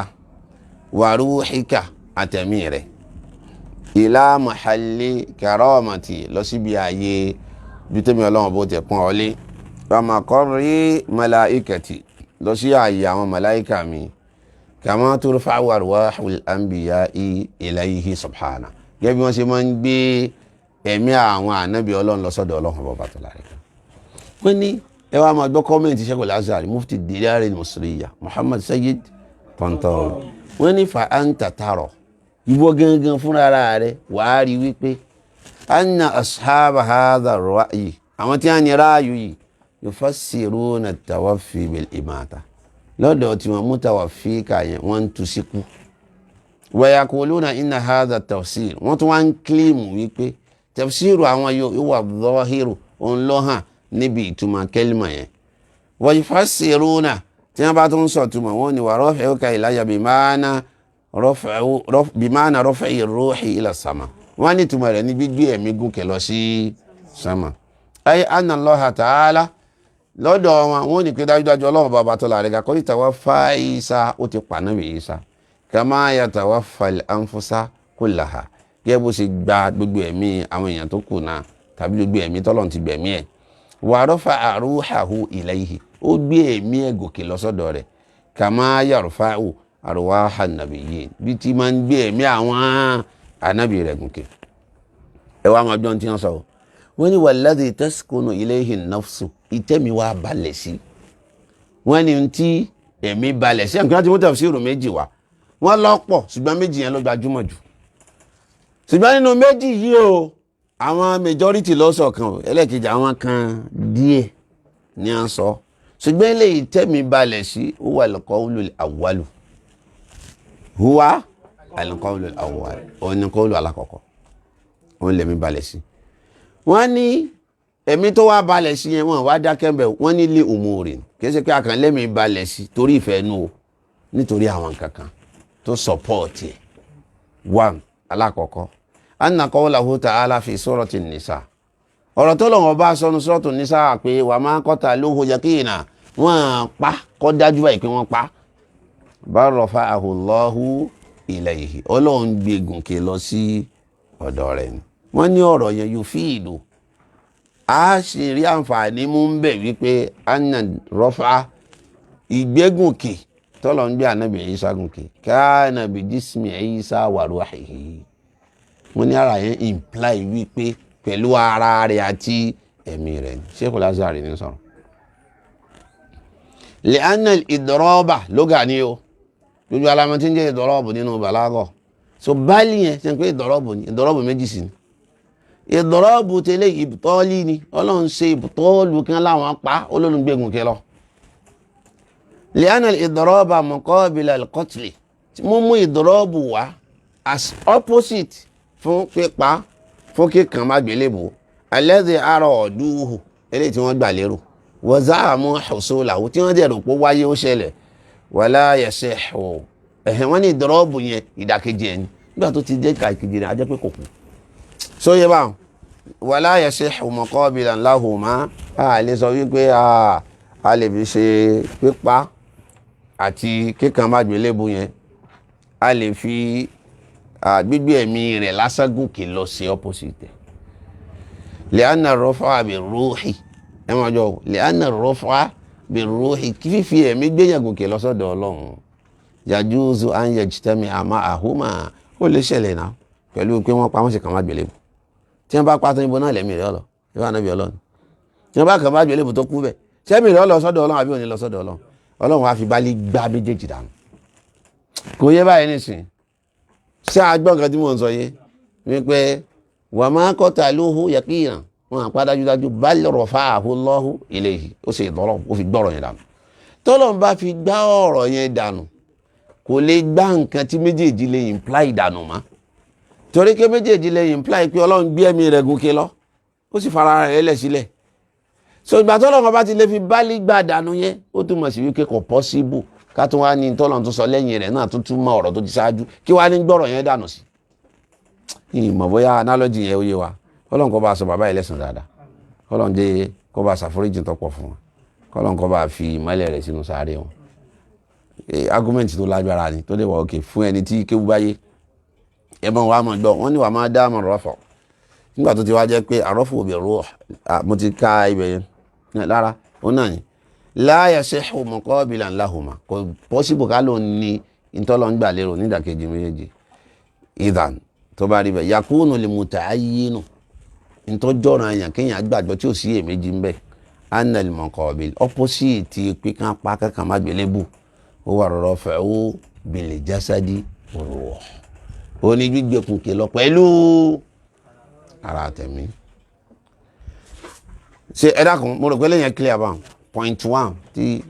wa ruhika àtẹ̀mí rẹ̀ ila mahalli karamati lọ síbi ààyè bí tẹ́mi ọlọ́run bó tẹ̀ pọ́n ọlé wa maqarri malaikati lọ sí ààyè àwọn màláìkà mi kama turfa'u arwahul anbiya'i ilayhi subhana gẹ́gẹ́ bí wọ́n ṣe máa ń gbé ẹ̀mí àwọn ànábì ọlọ́run lọ sọ́dọ̀ ọlọ́run bọ́ba tó láre kan wọ́n ní ẹ wá máa gbọ́ kọ́mẹ̀ntì Sheikhul Azhari mufti Diyar al-Misriya Muhammad Sayyid Tantawi wọ́n ní fa anta tara ìwọ gangan fúnra rẹ̀ wàá rí wípé anna ashaba hadha ar-ra'yi àwọn tí wọ́n ní ráàyù yìí yufassiruna at-tawaffi bil imata lọ́dọ̀ tí wọ́n mutawaffika yẹn wọ́n ń tu síkú wa yaquluna inna hadha tafsir wọ́n tún wá ń kílíìmù wípé tafsiru àwọn yóò wà zahiru òun ló hàn níbi ìtumọ̀ kẹ́límà yẹn wa yufassiruna tí wọ́n bá tún sọ túmọ̀ wọn ni wà rafi'uka ilayya bimana raf'i ruhi ila sama wọ́n ní túmọ̀ rẹ̀ ní gbígbé ẹ̀mí gòkè lọ sí sama ay anna Allaha ta'ala lọ́dọ̀ wọn ní pé dájúdájú ọlọ́run bàbá tó láàrin kakọ́ ìtawaffa Isa ó ti pa Nábì Isa kama yatawaffa al-anfusa kullaha gẹ́gẹ́ bó ṣe gba gbogbo ẹ̀mí àwọn èèyàn tó kù náà tàbí gbogbo ẹ̀mí tọ́lọ́run ti gbẹ̀mí ẹ̀ wa rafa'a ruhahu ilayhi ó gbé ẹ̀mí ẹ̀ gòkè lọ́sọ̀dọ̀ rẹ̀ kama yarfa'u arwaha nabiyyin bí ti máa ń gbé ẹ̀mí àwọn ànábì rẹ̀ gòkè. ẹ wá máa gbọ́n tí wọ́n sọ wọ́n ní walladhi taskunu ilayhi nafsu ìtẹ́mi wá balẹ̀ sí wọ́n ní tí ẹ̀mí balẹ̀ sí àǹkí láti mú tafsiru méjì wá wọ́n lọ́pọ̀ ṣùgbọ́n méjì yẹn ló gbajúmọ̀ jù ṣùgbọ́n nínú méjì yìí o àwọn majority lọ́sọ̀ kan ẹlẹ́kejì àwọn kan díẹ̀ ní à ń sọ ṣùgbọ́n ilé ìtẹ́mi balẹ̀ sí huwa al-qawlul awwalu huwa al-qawlul awwal òun ni qawlu alákọ̀ọ́kọ́ òun lẹ̀mí balẹ̀ sí wọ́n ní ẹ̀mí tó wá balẹ̀ sí yẹn wọ́n wá dákẹ́ bẹ̀ wọ́n ní lé umurin kìí ṣe pé àkàn lẹ́mí balẹ̀ sí torí ìfẹ́ nù o nítorí àwọn kankan tó support ẹ̀ one alákọ̀ọ́kọ́ anna qawlahu ta'ala fi surati nisa ọ̀rọ̀ tó lọ́wọ́ bá sọnù suratu nisa pé wa ma qataluhu yaqina wọ́n pa kọ́ dájú báyìí pé wọ́n pa bal rafa'ahu Allahu ilayhi ọlọ́run gbé gùnkè lọ sí ọ̀dọ̀ rẹ̀ ni wọ́n ní ọ̀rọ̀ yẹn yufidu a ṣe rí àǹfààní mú ń bẹ̀ wípé anna rafa ìgbégùnkè tọ́lọ̀ ń gbé ànábì Ìsá gùnkè kana bi jismi Ìsá wa ruhihi wọ́n ní ara yẹn imply wípé pẹ̀lú ara rẹ̀ àti ẹ̀mí rẹ̀ Sheikh Al-Azhari ní sọ̀rọ̀ li'anna al-idraba lóga ní o lójú alamọ tí ń jẹ́ ìdọ́rọ̀bù nínú bàlágọ̀ so báyìí yẹn ṣe ń pé ìdọ́rọ̀bù méjì sí ni ìdọ́rọ̀bù tẹ́lẹ̀ ìbùtọ́ọ̀lì ni ọlọ́run ṣe ìbùtọ́ọ̀lù kan láwọn pa olólùgbẹ̀gùn kẹ lọ li'anna al-idraba muqabila al-qatl tí mo mú ìdọ́rọ̀bù wá as opposite fún pípa fún kíkan má gbélébò alladhi araduhu eléyìí tí wọ́n gbà lérò wa za'amu husulahu tí wọ́n dẹ̀ rò pé wáyé ó ṣẹlẹ̀ wala yasihu wọ́n ní ìdọ́rọ̀bù yẹn ìdàkejì ẹni nígbà tó ti jẹ́ ìkàkejì rẹ̀ ajẹ́ pé kò kú sóyè báwọn wala yasihu muqabilan lahuma a lè sọ wípé a lè fi ṣe pípa àti kíkan má gbélébò yẹn a lè fi gbígbé ẹ̀mí rẹ̀ lásán gòkè lọ sí opposite li'anna ar-raf'a bir-ruhi ẹmọ́jọ́ li'anna ar-raf'a bir-ruhi kí fífi ẹ̀mí gbéyàn gòkè lọ́sọ̀dọ̀ ọlọ́run yajuzu an yajtami'a ma'ahuma ó lè ṣẹlẹ̀ náà pẹ̀lú pé wọ́n pa wọ́n sì kàn má gbélébù tí wọ́n bá pa tán ibo náà lẹ́mí rẹ̀ ọlọ́ ìwà náà bí ọlọ́run tí wọ́n bá kàn má gbélébù tó kú bẹ̀ sẹ́mi rẹ̀ ọlọ́ sọ́dọ̀ ọlọ́run àbí òní lọ sọ́dọ̀ ọlọ́run ọlọ́run wá fi bálí gbá méjèèjì dànù kò yé báyìí nísìn ṣé àgbọ̀n kan tí mò ń sọ yé wípé wa ma qataluhu yaqinan wọn àpá dájúdájú bal rafa'ahu Allahu ilayhi ó sì ìdọ́rọ̀ ó fi gbọ́rọ̀ yẹn dànù tọ́lọ́run bá fi gbá ọ̀rọ̀ yẹn dànù kò lè gbá nǹkan tí méjèèjì lè imply dànù mọ́ torí pé méjèèjì lè imply pé ọlọ́run gbé ẹ̀mí rẹ̀ gòkè lọ ó sì fara rẹ̀ lẹ̀ sílẹ̀ so ìgbà tọ́lọ́run bá ti lè fi bálí gbà dànù yẹn ó túmọ̀ sí wípé kò possible ká tún wá ní tọ́lọ́run tó sọ lẹ́yìn rẹ̀ náà tó túmọ̀ ọ̀rọ̀ tó ti ṣáájú kí wá ní gbọ́rọ̀ yẹn dànù sí ìmọ̀ bóyá analogy yẹn ó yé wa ọlọ́run kó bá sọ bàbá yìí lẹ́sùn dáadáa ọlọ́run jẹ́ kó bá ṣàforíjì tó pọ̀ fún wọn ọlọ́run kó bá fi ìmọ́lẹ̀ rẹ̀ sínú sáré wọn argument tó lágbára ni tó lè wà òkè fún ẹni tí kéwú báyé ẹ̀bọ̀n wa mọ̀ gbọ́ wọ́n ní wà máa dá mọ̀ rọ́fọ̀ nígbà tó ti wá jẹ́ pé àrọ́fọ̀ òbí rọ́ mo ti ká ibẹ̀ yẹn lára ó náà ni la yasihu muqabilan lahuma kò possible ká ló ní ìtọ́lọ́ ń gbà lérò nídàkejì méjèèjì ìdàn tó bá rí bẹ̀ yakunu li muta'ayyinu ìtọ́jọ́ra yàn kéèyàn gbàgbọ́ tí ò sí èméjì ń bẹ̀ anna al muqabil opposite píkan pa kankan má gbélébù ó wà rọrọ fẹ́ ó bil jasadi ruh ó ní gbígbé kùnkè lọ pẹ̀lú ara tẹ̀mí ṣe ẹ dákun mo rò pé lẹ́yìn clear bá point 1 tí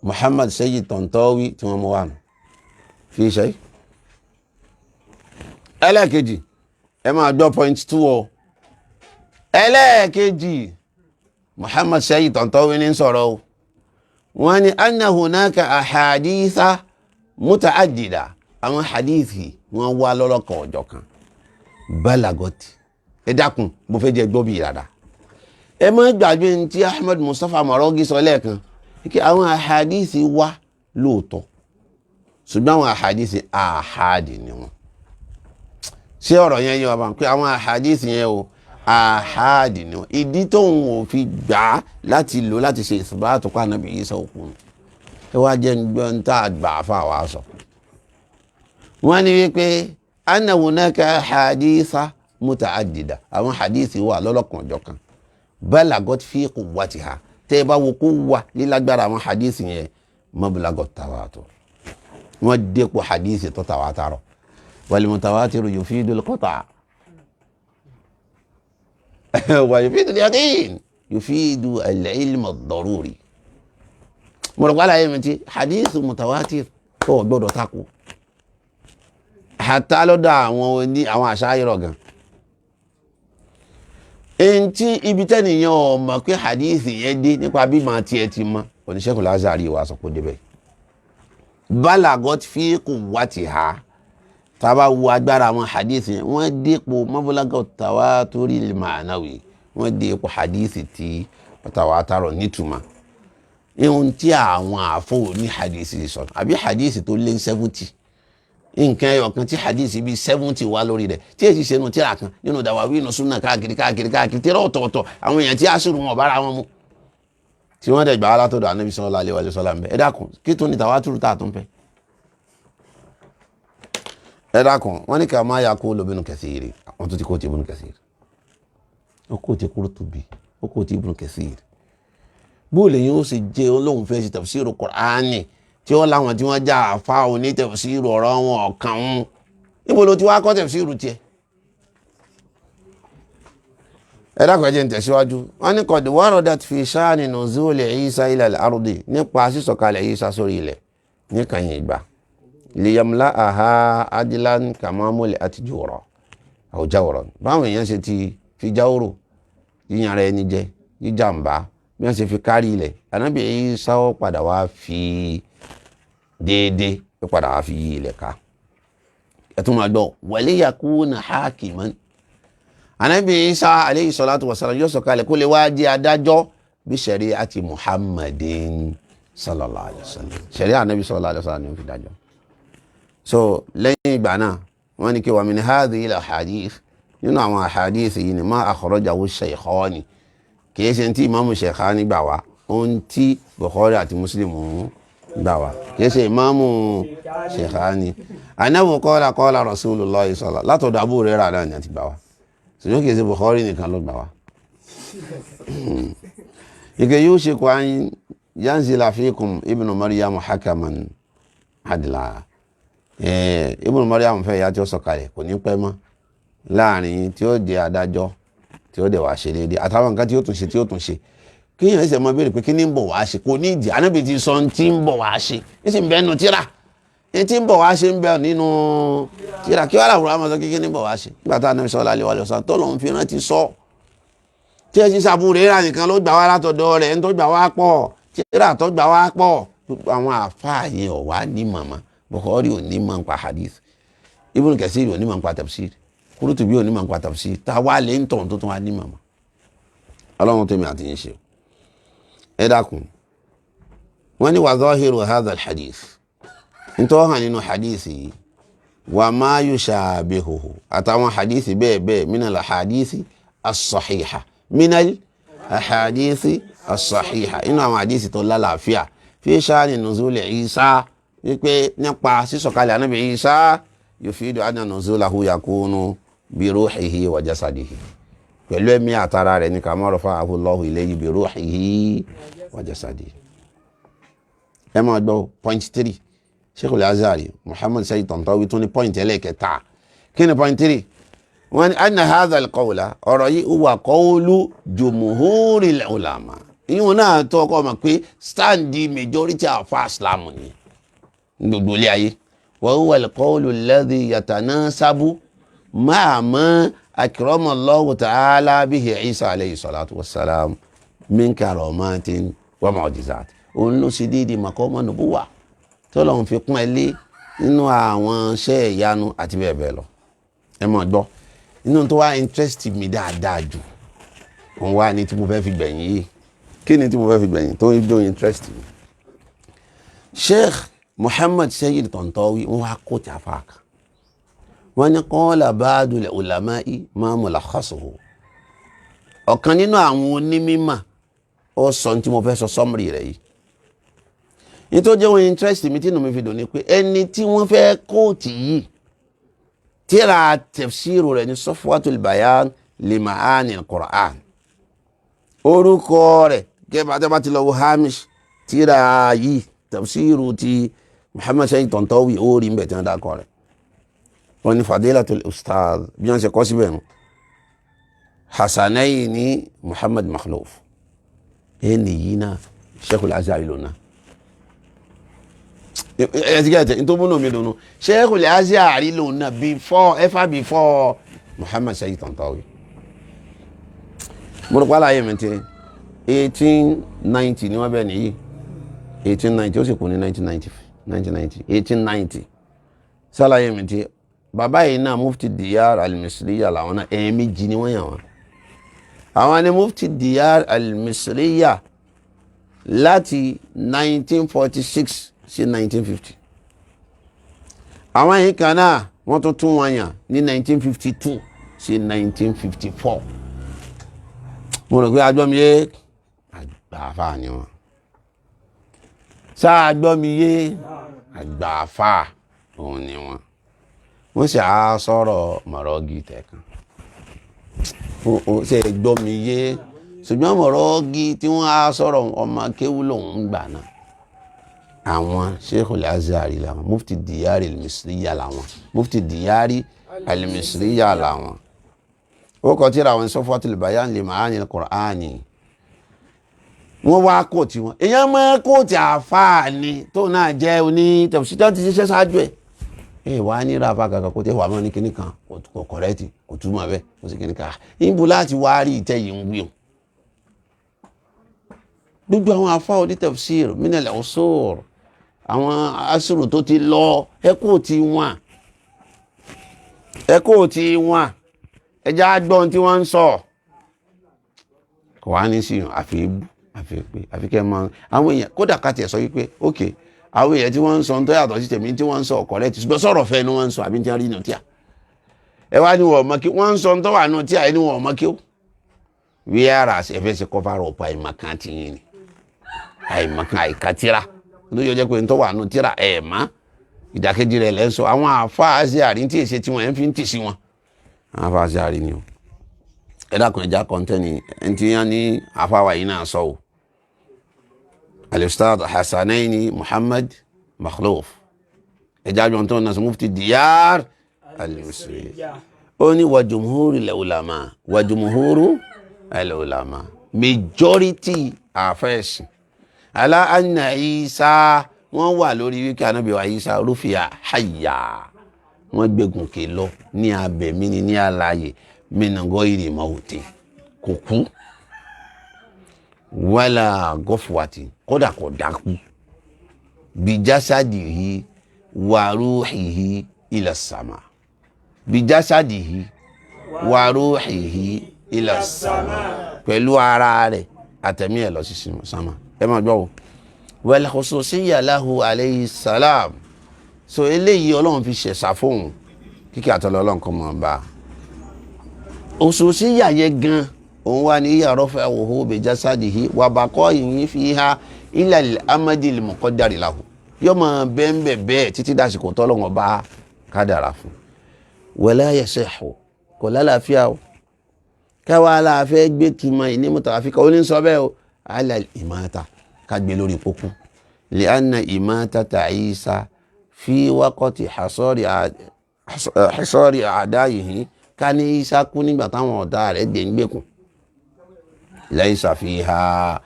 Muhammad Sayyid Tantawi tí wọ́n mú wà nù fi ṣe ẹlẹ́ẹ̀kejì ẹ máa gbọ́ point 2 o ẹlẹ́ẹ̀kejì Muhammad Sayyid Tantawi ní sọ̀rọ̀ o wọ́n ní anna hunaka ahaditha mutaaddida àwọn hadithi wọ́n wá lọ́lọ́kan ọjọ́ kan balagoti ẹ dákun mo fẹ́ jẹ́ gbọ́ bí ìrada ẹ má gbàgbé ní tí Ahmed Mustapha Marogi sọ lẹ́ẹ̀kan kí àwọn ahadithi wá lóòótọ́ ṣùgbọ́n àwọn ahadithi ahadi ni wọ́n ṣé ọ̀rọ̀ yẹn yẹ wá bá ń pé àwọn ahadithi yẹn o ahadi ni wọ́n ìdí tó ń wò fi gbà á láti lò láti ṣe ìsìnbá tó kọ́ Ànábì Ìsá òkú ẹ wá jẹ́ gbọ́n tá a gbà fún àwa sọ. wọ́n ní wípé anna hunaka haditha mutaaddida àwọn hadithi wà lọ́lọ́kan ọjọ́ kan balagot fi quwwatiha tẹ́ ẹ bá wo kó wà lílágbára àwọn hadithi yẹn mablagot tawatur wọ́n dépò hadithi tó tawatarọ̀ wal mutawatiru yufidul qata' wa yufidu al-yaqin yufidu al-ilm ad-daruri mo rò pàlàyé mi ti hadithu mutawatir tó gbọ́dọ̀ takò hatta lọ́dọ̀ àwọn àṣàyírọ̀ gan ẹn tí ibi tẹ́nìyàn ọmọ pé hadithi yẹn dé nípa bí màá tiẹ̀ ti mọ́ oníṣẹ́kùn Lázàrí wa sọ pé débẹ̀ balagot fi quwwatiha tàbá wo agbára àwọn hadithi yẹn wọ́n dépò mablagot tawaturi al-ma'nawi wọ́n dépò hadithi tí tawatarọ̀ nítumọ̀ ihun tí àwọn àfọwò ní hadithi sọ àbí hadithi tó lé 70 nǹkan ẹyọ kan tí hadithi bíi 70 wá lórí rẹ̀ tí èsì ṣe nu tíra kan nínú dawawinu sunna káàkiri tíra ọ̀tọ̀ọ̀tọ̀ àwọn èèyàn tí aṣírù wọn bára wọn mu tí wọ́n dẹ̀ gbà á látọ̀dọ̀ Ànábì sallallahu alaihi wa sallam ẹ dákun kí tó ní tawátúrú tá a tún fẹ́ ẹ dákun wọ́n ní ká máa yà kó Ibn Kathir wọ́n tún ti kó ti Ibn Kathir ó kó ti Qurtubi ó kó ti Ibn Kathir bóòlù yìí ó sì jẹ́ olóhùn fẹ́ sí tafsiru Qur'ani tí ó láwọn tí wọ́n já àfa òní tafsiru ọ̀rọ̀ wọn ọ̀kan wọn níbo ló ti wá kọ́ tafsiru tiẹ̀ ẹ dákun ẹ jẹ́ n tẹ̀síwájú wọ́n ní qad waradat fi sha'ni nuzuli Isa ila al-ardi nípa sísọ̀kalẹ̀ Isa sórí ilẹ̀ níkànnì ìgbà liyamla'aha adlan kama muli'at jawra aw jawran báwọn èèyàn ṣe ti fi jáwòrò yíyan ara ẹni jẹ jíjàmbá bí wọ́n ṣe fi kárí ilẹ̀ Ànábì Ìsá ó padà wá fi déédéé ó padà wá fi yí ilẹ̀ ká ẹ̀tún máa gbọ́ waliyakuna hakiman Ànábì Ìsá alayhi salatu wassalam yóò sọ̀kalẹ̀ kó lè wá jẹ́ adájọ́ bí shari'ati Muhammadin sallallahu alayhi wa sallam sharia Ànábì sallallahu alayhi wa sallam ni ó fi dájọ́ so lẹ́yìn ìgbà náà wọ́n ní kí wa min hadhihi al-ahadith nínú àwọn ahadith yìí ni ma akhrajahu shaykhani kìí ṣe tí ìmáàmù Shaykhani gbà wá ohun tí Bukhari àti Muslim gbà wá kìí ṣe ìmáàmù Shaykhani annahu qala Rasulullah sallallahu látọ̀dọ̀ Abu Hurairah náà ni àti gbà wá ṣùgbọ́n kìí ṣe Bukhari nìkan ló gbà wá. ike yushiku an yanzila fikum ibnu Maryam hakaman adla ibnu Maryam fẹ́ ya tí ó sọ̀kalẹ̀ kò ní pẹ́ mọ́ láàrin tí ó jẹ́ adájọ́ tí ó dẹ̀ wá ṣe déédéé àtàwọn nǹkan tí ó tún ṣe kí èèyàn ṣe mọ béèrè pé kí ní ń bọ̀ wá ṣe kò ní ìdí Ànábì ti sọ tí ń bọ̀ wá ṣe ní sì ń bẹ nínú tíra ní tí ń bọ̀ wá ṣe ń bẹ nínú tíra kí wàhálà àwòrán máa sọ kí ní ń bọ̀ wá ṣe nígbà tá Ànábì sallallahu alaihi wasallam tó lòun fi rántí sọ tí ẹ ti sàbúrò rà nìkan ló gbà wá látọ̀dọ̀ rẹ̀ ń tó gbà wá pọ̀ tíra tó gbà wá pọ̀ àwọn àfáà yẹn ò wá ní màmá Bukhari ò ní mọ̀ nípa hadith Ibn Kathir ò ní mọ̀ nípa tafsir Qurtubi ò ní mọ̀ nípa tafsir tá a wá lè ń tọ̀ tó tún wá ní màmá ọlọ́run tẹ̀mí àti yín ṣe ẹ dákun wọ́n ní wa zahiru hadha al-hadith nítorí hàn nínú hadith yìí wa ma yushabihuhu àtàwọn hadith bẹ́ẹ̀ bẹ́ẹ̀ minal hadith as-sahiha minal hadith as-sahiha inú àwọn hadith tó lálàáfíà fi sha'ni nuzuli Isa wípé nípa sísọ̀kalẹ̀ Ànábì Isa yufidu anna nuzulahu yakunu bi ruhihi wa jasadihi pẹ̀lú ẹ̀mí àtara rẹ̀ ní kama rafa'ahu Allahu ilayhi bi ruhihi wa jasadihi. ẹ máa gbọ́ point 3 Sheikh al-Azhari Muhammad Sayyid Tantawi tún ní point ẹlẹ́kẹta kí ni point 3 wọ́n ní anna hadha al-qawla ọ̀rọ̀ yìí huwa qawlu jumhuril ulama ìyún náà tó kọ́ mọ̀ pé stand the majority of Islam ni gbogbo ilé ayé wa huwa al-qawlu alladhi yatanasabu máa mọ́ akramallahu ta'ala bihi Isa alayhi salatu wassalam min karamatin wa mu'jizat. Òun ló ṣe déédéé maqama nubuwah tó lọ́n fi kún ẹ lé nínú àwọn iṣẹ́ ìyanu àti bẹ́ẹ̀ bẹ́ẹ̀ lọ. Ẹ mọ̀ gbọ́ inú tó wá interest mi dáadáa jù òun wá ní tí mo fẹ́ fi gbẹ̀yìn yìí. Kí ni tí mo fẹ́ fi gbẹ̀yìn tó ń dún interest mi? Sheikh Muhammad Sayyid Tantawi wọ́n wá kó tí a fa kan. Wọ́n ní qala ba'dul ulama'i ma mulakhasuhu. Ọ̀kan nínú àwọn onímọ̀ ó sọ tí mo fẹ́ sọ summary rẹ̀ yìí. Ní tó jẹ́ wọn interest mi tí inú mi fi dùn ni pé ẹni tí wọ́n fẹ́ kóòtì yìí tíra tafsiru rẹ̀ ní Safwatul Bayan li Ma'ani al-Qur'an. Orúkọ rẹ̀ gẹ́gẹ́ bá ti lọ wo hamish tíra yìí tafsiru ti Muhammad Sayyid Tantawi ó rí mbẹ̀ tí wọ́n dákọ̀ rẹ̀. Wọ́n ní Fadilatul Ustaz bí wọ́n ṣe kọ́ síbẹ̀ nù Hasanayni Muhammad Makhluf ẹni yìí náà Sheikhul Azhar lónà. Ẹ ti gẹ́gẹ́ tó múnú mi dùnú Sheikhul Azhar lónà before Muhammad Sayyid Tantawi. Mo rò pé àlàyé mi ti 1890 ni wọ́n bẹ̀ nìyí 1890 ó sì kú ní 1890 sálàyé mi ti bàbá yìí náà Mufti Diyar al-Misriya làwọn náà ẹ̀ẹ̀mejì ni wọ́n yàn wọ́n. Àwọn ni Mufti Diyar al-Misriya láti 1946 sí 1950. Àwọn yìí kan náà wọ́n tún wọn yàn ní 1952 sí 1954. Mo rò pé agbọ́mi yé àgbàfà ni wọn. Sáà agbọ́mi yé àgbàfà òun ni wọn. Wọ́n sì á sọ̀rọ̀ Mọ̀rọ́gì tẹ̀kan. Ó ṣe gbọ́mi yé ṣùgbọ́n Mọ̀rọ́gì tí wọ́n á sọ̀rọ̀ ọmọ kéwú lòun gbà náà. Àwọn Sheikhul Azhar làwọn Mufti Diyar al-Misriya làwọn Mufti Diyar al-Misriya làwọn. Ó kọ tíra àwọn Safwatul Bayan li Ma'ani al-Qur'ani. Wọ́n wá kóòtì wọn. Èèyàn mọ́ kóòtì àfáà ni tó náà jẹ́ oní tẹ̀síṣẹ́ ti ṣiṣẹ́ ṣáájú ẹ̀. Wà ní ra àfáà kankan kó tẹ́ wà mọ́ ní kíní kan kò kọ̀rẹ́tì kò túmọ̀ bẹ́ẹ̀ kò sí kíní kan. Níbo láti wá rí ìtẹ́ yìí ń wí o. Gbogbo àwọn àfáà oní tafsir min al-usur àwọn asùrù tó ti lọ ẹ kóòtì wọn. Ẹjá gbọ́n tí wọ́n ń sọ kò wá ní sí àfikẹ́ mọ́ àwọn èèyàn kódà káti ẹ̀ sọ wípé ok àwọn èèyàn tí wọ́n ń sọ tó yàtọ̀ sí tèmi tí wọ́n ń sọ correct ṣùgbọ́n sọ̀rọ̀ fẹ́ ni wọ́n ń sọ àbí tí wọ́n rí nù tíà ẹ wá ní wọ́n mọ́ kí wọ́n ń sọ tó wà nù tíà ẹni wọ́n mọ́ kí ó wíyára ẹ̀fẹ́ ṣe cover up àìmọ̀kan ti yín ni àìmọ̀kan àìkátírà ló yọ jẹ́ pé tó wà nù tíra ẹ̀ má ìdàkejì rẹ̀ lẹ́ ń sọ àwọn àfáà ṣe àrí tí èsè tí wọ́n ẹ̀ ń fi ń tì sí wọn àfáà ṣe àrí ni o ẹ dákun ẹja kọ́ńtẹ́nì ẹni tí wọ́n ní àfáà yìí náà sọ o al-Ustad Hasanayni Muhammad Makhluf ẹja jọ tó náà sọ Mufti Diyar al-Misriya ó ní wa jumhurul ulama majority àfẹ́sìn ala anna Isa wọ́n wà lórí wíkẹ́ anábì wa Isa rúfìá hayya wọ́n gbégun kè lọ ní abẹ̀mí ni ní àlàyé mìnàgọ́ ìrì mọ́wùtí kò kú wala gọ́fùwàtí kódà kò dákú bijasadihi wa ruhihi ila sama bijasadihi wa ruhihi ila sama pẹ̀lú ara rẹ̀ àtẹ̀mí ẹ̀ lọ sí sama ẹ máa gbọ́ o wal khususiyya lahu alayhi salam so eléyìí ọlọ́run fi ṣẹ̀ṣà fóun kíkẹ́ àtọ́lọ́ ọlọ́run kan mọ̀ bá khususiyya yẹ gan òun wà ní ìyàrá fẹ́ òhun bi jasadihi wa baqa'ihi fiha ila al-amadi al-muqaddari lahu yóò máa bẹ́ẹ̀ títí dásìkò tọ́lọ́run bá kádàrà fún wala yasihu kò lálàáfíà o káwa aláàfẹ́ gbé túmọ̀ ìní mutawafika ó ní sọ bẹ́ẹ̀ o ala imata ká gbé lórí pópó li anna imatata Isa fi waqti hasari a'dayihi ká ní Isa kú nígbà táwọn ọ̀tá rẹ̀ dé ń gbèkùn laysa fiha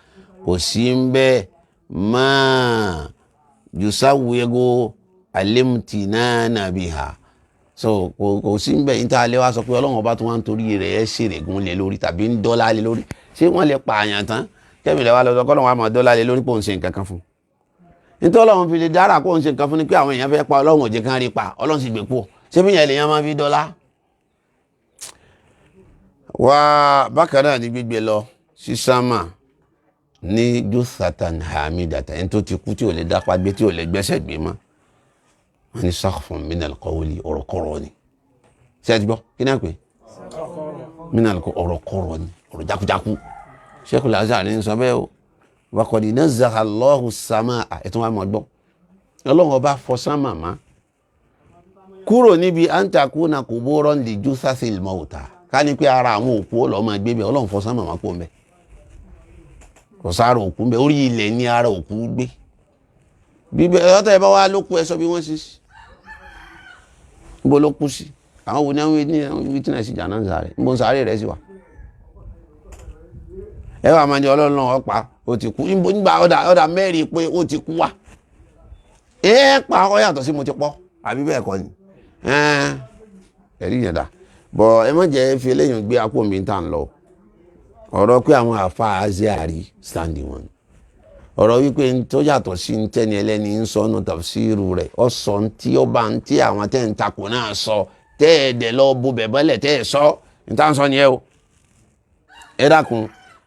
kò sí ń bẹ́ ma yusawwigu alimtinana biha so kò sí ń bẹ̀ yín tá a lè wá sọ pé ọlọ́run ọba tó wá ń torí rẹ̀ ẹ́ ṣèrègùn lé lórí tàbí ń dọ́là lé lórí ṣé wọ́n lè pa àyàn tán kẹ́mi lẹ́wà lọ́dọ̀ kọ́ lọ́wọ́ àmọ́ dọ́là lé lórí pò ń ṣe nǹkan kan fún nítorí ọlọ́run fi lè dára kó ń ṣe nǹkan fún ni pé àwọn èèyàn fẹ́ pa ọlọ́run òjì kan rí pa ọlọ́run sì gbé pò ṣé bí yẹn lèèyàn máa fi dọ́là. wá bákan náà ní gbígbé lọ sí sámà ní jùsàtàn hamidata ẹni tó ti kú tí ò lè dápá gbé tí ò lè gbẹ́sẹ̀ gbé mọ́ wọ́n ní saqfun minal qawli ọ̀rọ̀kọ̀rọ̀ ni ṣé ẹ ti gbọ́ kí ni à ń pè minal ọ̀rọ̀kọ̀rọ̀ ni ọ̀rọ̀ jákujáku Sheikhul Azhar ní sọ bẹ́ẹ̀ o wa qad nazzaha Allahu samaa ẹ̀tún wa mọ̀ gbọ́ ọlọ́run ọba fọ sámà má kúrò níbi an takuna quburan li juthathil mawta ká ní pé ara àwọn òkú ọlọ́mọ gbé bẹ́ẹ̀ ọlọ́run fọ sámà má kó mbẹ́ kò sára òkú mbẹ́ orí ilẹ̀ ní ara òkú gbé bíbẹ ọtọ ẹ bá wá ló kú ẹ sọ bí wọ́n ṣe sí níbo ló kú sí àwọn wo ni àwọn witness jánásà rẹ̀ níbo sáré rẹ̀ sí wa ẹ wà máa ń jẹ ọlọ́run náà ọ̀pá ó ti kú nígbà ọ̀dà mẹ́rin pé ó ti kú wá ẹ pa ọ yàtọ̀ sí mo ti pọ̀ àbí bẹ́ẹ̀ kọ́ ni ẹ̀rí yẹn dà bọ̀ ẹ má jẹ́ fi eléyìí gbé apò mi tà ń lọ ọ̀rọ̀ pé àwọn àfa azẹ́àrí standing one ọ̀rọ̀ wípé tó yàtọ̀ sí ń tẹ́ni ẹlẹ́ni ń sọ ọ́nà tafsiru rẹ̀ ọ sọ tí ó bá ń tí àwọn tẹ́ ń takò náà sọ tẹ́ ẹ̀ dẹ̀ lọ bo bẹ̀bẹ́lẹ̀ tẹ́ ẹ̀ sọ ní tá à ń sọ nìyẹn o ẹ dákun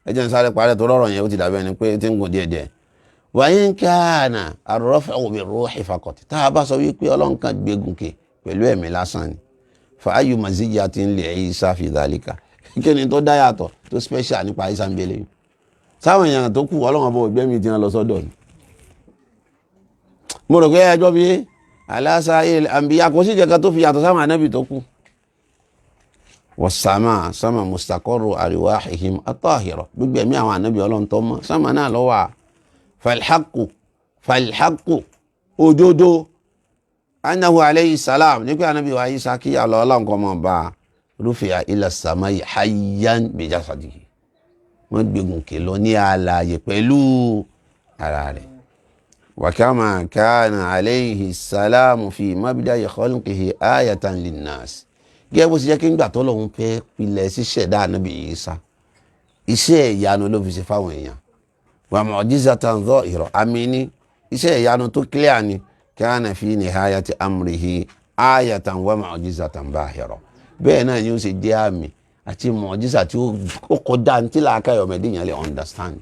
ẹ jẹ́ ń sáré parẹ́ tó rọrọ̀ yẹn ó ti dàbẹ́ ni pé tí ń gùn díẹ̀ díẹ̀ wa in kana ar-raf'u bir-ruhi faqat tá a bá sọ wípé ọlọ́run kan gbégun kè pẹ̀lú ẹ̀mí lásán ni fa ayyu maziyyatin li Isa fi dhalika kí ni tó dá yàtọ̀ tó special nípa Isa ń bẹ̀lẹ̀ yìí sáwọn èèyàn tó kù ọlọ́run ọba ògbẹ́ mi ti hàn lọ sọ́dọ̀ ni mo rò pé ẹjọ́ bí aláṣà àǹbíyá kò sí ìjẹ́ka tó fi yàtọ̀ sáwọn anábì tó kù wọ̀sàmà sámà mustaqarru arwahihim at-tahira gbogbo ẹ̀mí àwọn anábì ọlọ́run tó mọ́ sámà náà lọ́wọ́ falhaqqu òdodo annahu alayhi salam ní pé anábì wa Isa kíyà lọ ọlọ́run kọ́ mọ́ bá rufi'a ila samai hayyan bi jasadihi wọ́n gbégun kè lọ ní àlàyé pẹ̀lú ara rẹ̀ wa kama kana alayhi salamu fi mabda'i khalqihi ayatan linnas gẹ́gẹ́ bó ṣe jẹ́ kí ń gbà tó lọ́hun fẹ́ pilẹ̀ ṣíṣẹ̀dá Ànábì Ìsá iṣẹ́ ìyanu ló fi ṣe fáwọn èèyàn wa mu'jizatan dhahira àmì ní iṣẹ́ ìyanu tó clear ni kana fi nihayati amrihi ayatan wa mu'jizatan bahira bẹ́ẹ̀ náà ni ó ṣe jẹ́ àmì àti mọ̀jísà tí ó kọjá tí làákàyè ọmọdé yẹn lè understand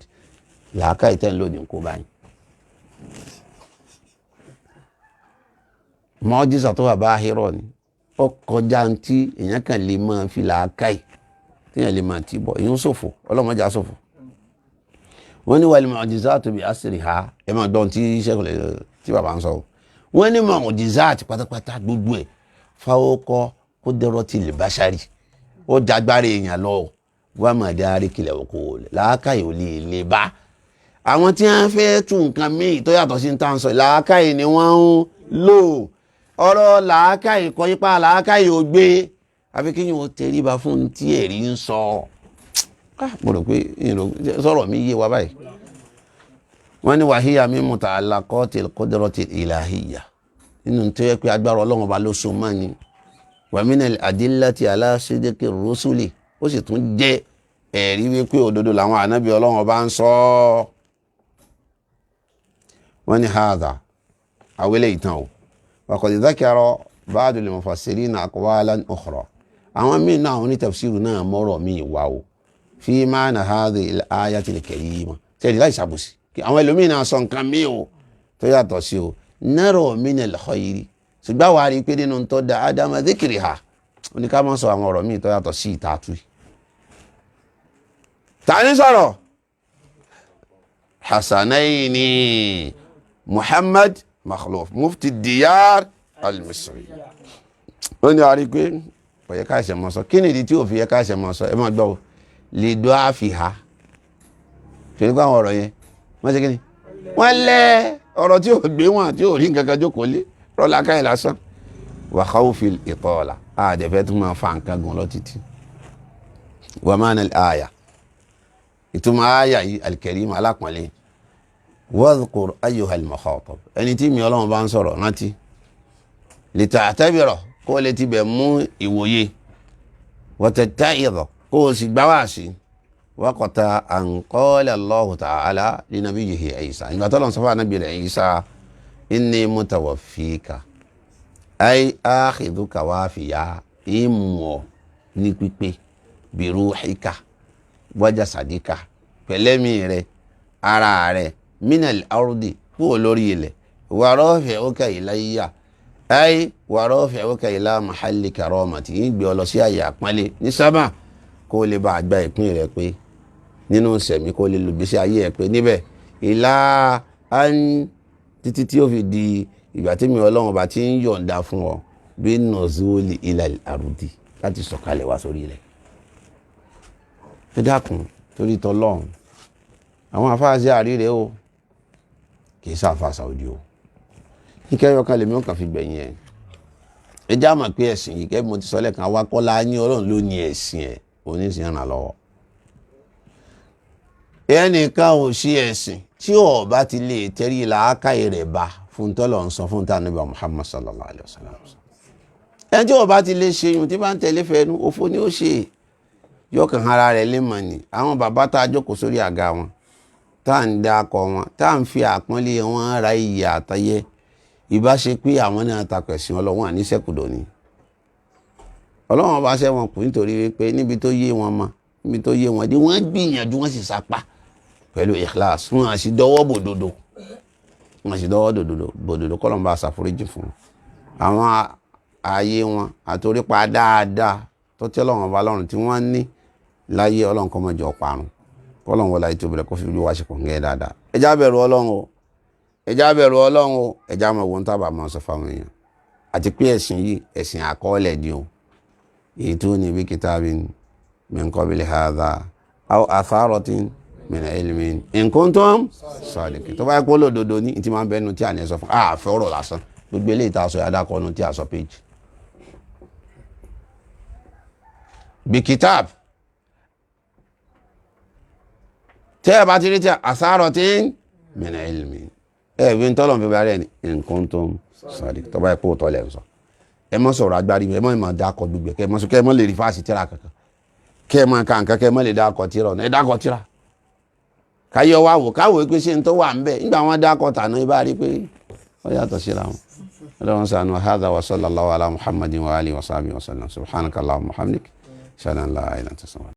làákàyè tẹ́ ń lò ní kó báyìí mọ̀jísà tó wà báhírọ̀ ni ó kọjá tí èèyàn kan lè máa fi làákàyè tí èèyàn lè máa tì bọ̀ èèyàn ṣòfò ọlọ́mọdé á ṣòfò wọ́n ní wal mu'jizatu bi asriha ẹ máa gbọ́n tí bàbá ń sọ wọ́n ní mu'jizat pátápátá gbogbo ẹ̀ fawqa qudratil bashari ó jagbára èèyàn lọ wà má dárí kílẹ̀ oko làákàyè ò lè bá àwọn tí wọ́n fẹ́ tún nǹkan míì tó yàtọ̀ sí tá à ń sọ làákàyè ni wọ́n ń lò ọ̀rọ̀ làákàyè kọ́ yípa làákàyè ò gbé àfi kí yín ó tẹríba fún tí ẹ̀rí ń sọ mo rò pé sọ̀rọ̀ mi yé wa báyìí wọ́n ní wàhíyà min muta'allaqatil qudratil ilahiyya nínú tó yẹ pé agbára ọlọ́run ọba ló so mọ́ ni wa minal adillati ala sidqi rusuli ó sì tún jẹ́ ẹ̀rí wípé òdodo làwọn ànábì ọlọ́run ọba ń sọ wọ́n ní hadha àwílẹ̀ ìtàn o wa qad dhakara ba'du al-mufassirina aqwalan ukhra àwọn míì náà àwọn onítafsírù náà mọ́rọ̀ míì wá o fi ma'na hadhihi al-ayati al-karima tẹ́lẹ̀ láì ṣàbòsí àwọn ẹlòmíì náà sọ nǹkan míì o tó yàtọ̀ sí o nara minal khayri ṣùgbọ́n wàá rí i pé nínú tó da ádámà díkìrì ha oníká máa sọ àwọn ọ̀rọ̀ míì tó yàtọ̀ sí ìtàtú yìí. ta ni sọ̀rọ̀ Hasanayni Muhammad Makhluf mufti Diyar al-Misri ó ní àrí pé kò yẹ ká ṣe mọ́ sọ kí ni ìdí tí ò fi yẹ ká ṣe mọ́ sọ ẹ máa gbọ́ lè dọ́ àfihà ṣe nípa àwọn ọ̀rọ̀ yẹn wọ́n ṣe kí ni wọ́n lẹ́ ọ̀rọ̀ tí ò gbé wọn tí ò rí nǹkan kan jókòó lé rọ́lá káyì lásán wa khawfil itala àdẹ̀fẹ́ tó máa fa nǹkan gan lọ títí wa ma'na al-aya ìtumọ̀ àyà yìí al-karim alápọ̀nlé wadhkur ayyuhal mukhatab ẹni tí mi ọlọ́run bá ń sọ̀rọ̀ rántí lita'tabira kó lè ti bẹ̀ mú ìwòye watatta'idha kó o sì gbá wá sí waqta an qala Allahu ta'ala li nabiyyihi Isa ìgbà tó lọ́n sọ fún ànábì rẹ̀ Isa inni mutawaffika ay akhidhuka wafiya ìmọ̀ ní pípé bi ruhika wa jasadika pẹ̀lẹ́mì rẹ̀ ara rẹ̀ minal ardi kúrò lórí ilẹ̀ wa rafi'uka ilayya ay wa rafi'uka ila mahalli karamati yìí gbé ọ lọ sí àyè àpọ́nlé ní sábà kó lè bá àgbà ìpín rẹ̀ pé nínú sẹ̀mí kó lè lùgbésí ayé ẹ̀ pé níbẹ̀ ìlà án títí tí ó fi di ìgbà tí mi Ọlọ́run bá ti ń yọ̀ǹda fún ọ bí nuzuli ilal ardi láti sọ̀kalẹ̀ wá sórí ilẹ̀. ẹ dákun torí tọlọ́run àwọn afáàsì àríre o kì í sáfà Saudi o kíkẹ́ yọkan lèmi ó kàn fi gbẹ̀yìn ẹ̀ ẹ já mọ̀ pé ẹ̀sìn yìí kẹ́ bí mo ti sọ lẹ́ẹ̀kan wá kọ́lá ní Ọlọ́run ló ní ẹ̀sìn ẹ̀ oníṣìí ràn lọ́wọ́ ẹnìkan ò sí ẹ̀sìn tí ó bá ti lè tẹ́rí làákàyè rẹ̀ bá fún tọ́lọ̀ ń sọ fún tà níbà Muhammad sallallahu alayhi wa sallam ẹni tí ó bá ti lè ṣe yun tí bá ń tẹ̀lé fẹ́nu òfò ni ó ṣe yọkàn ara rẹ̀ lè mọ̀ ní àwọn bàbá tá a jókòó sórí àga wọn tá à ń dá akọ wọn tá à ń fi àpọ́nlé wọn ra iyì àtayẹ ìbá ṣe pé àwọn náà takọ̀ ẹ̀sìn Ọlọ́run àníṣẹ́kùdọ̀ ni Ọlọ́run bá ṣẹ́ wọn kù nítorí wípé níbi tó yé wọn mọ́ níbi tó yé wọn dé wọ́n gbìyànjú wọ́n sì sapá pẹ̀lú ikhlas wọn àti dọwọ́ bòdodo wọn sì dọwọ́ bòdodo kọ́ ló ń bá ṣàforíjì fún àwọn ààyè wọn àtòrípa dáadáa tó tẹ́ lọ́wọ́n bá lọ́rùn tí wọ́n ní láyé Ọlọ́run kọ́ mọ́jọ parun kọ́ lọ́n wọlé tó bẹ̀rẹ̀ kó fi wá ṣe kò ń gẹ́ dáadáa ẹjá bẹ̀rù Ọlọ́run o ẹjá bẹ̀rù Ọlọ́run o ẹjá mọ̀ wọn tábà máa sọ fáwọn èèyàn àti pé ẹ̀sìn yìí ẹ̀sìn àkọọ́lẹ̀ ni o èyí tó ní bí kitabin min qabli hadha aw atharatin min ilmin in kuntum sadiqin tó bá yẹ kó lòdòdó ní ìtì máa ń bẹnu tí a ní sọ fún àfẹ́ ọ̀rọ̀ lásán gbogbo eléyìí tá a sọ adákọ̀ọ́nù tí a sọ péjì bí kitab tẹ́ ẹ bá ti rí tí atharatin min ilmin bí n tọ́lọ̀ fi bá rẹ̀ ní in kuntum sadiqin tó bá yẹ kó tọ́lẹ̀ ń sọ ẹ mọ́ sọ̀rọ̀ agbárí ẹ mọ́ ìmọ̀ dákọ̀ gbogbo kẹ́ ẹ mọ́ lè rí fáàsì tíra kankan kẹ́ ẹ mọ́ kàǹkan kẹ́ ẹ mọ́ lè dákọ̀ tíra ọ̀nà ẹ dákọ̀ tíra káyọ̀ wá wò káwò pé ṣe ń tó wà ń bẹ̀ nígbà wọn dákọ̀ tàná ibà rí pé ó yàtọ̀ síra wọn. Ọlọ́run sànù hadha wa sallallahu ala Muhammadin wa alihi wa sahbihi wa sallam subhanaka Allahumma wa hamdik shalla la ilaha illa anta.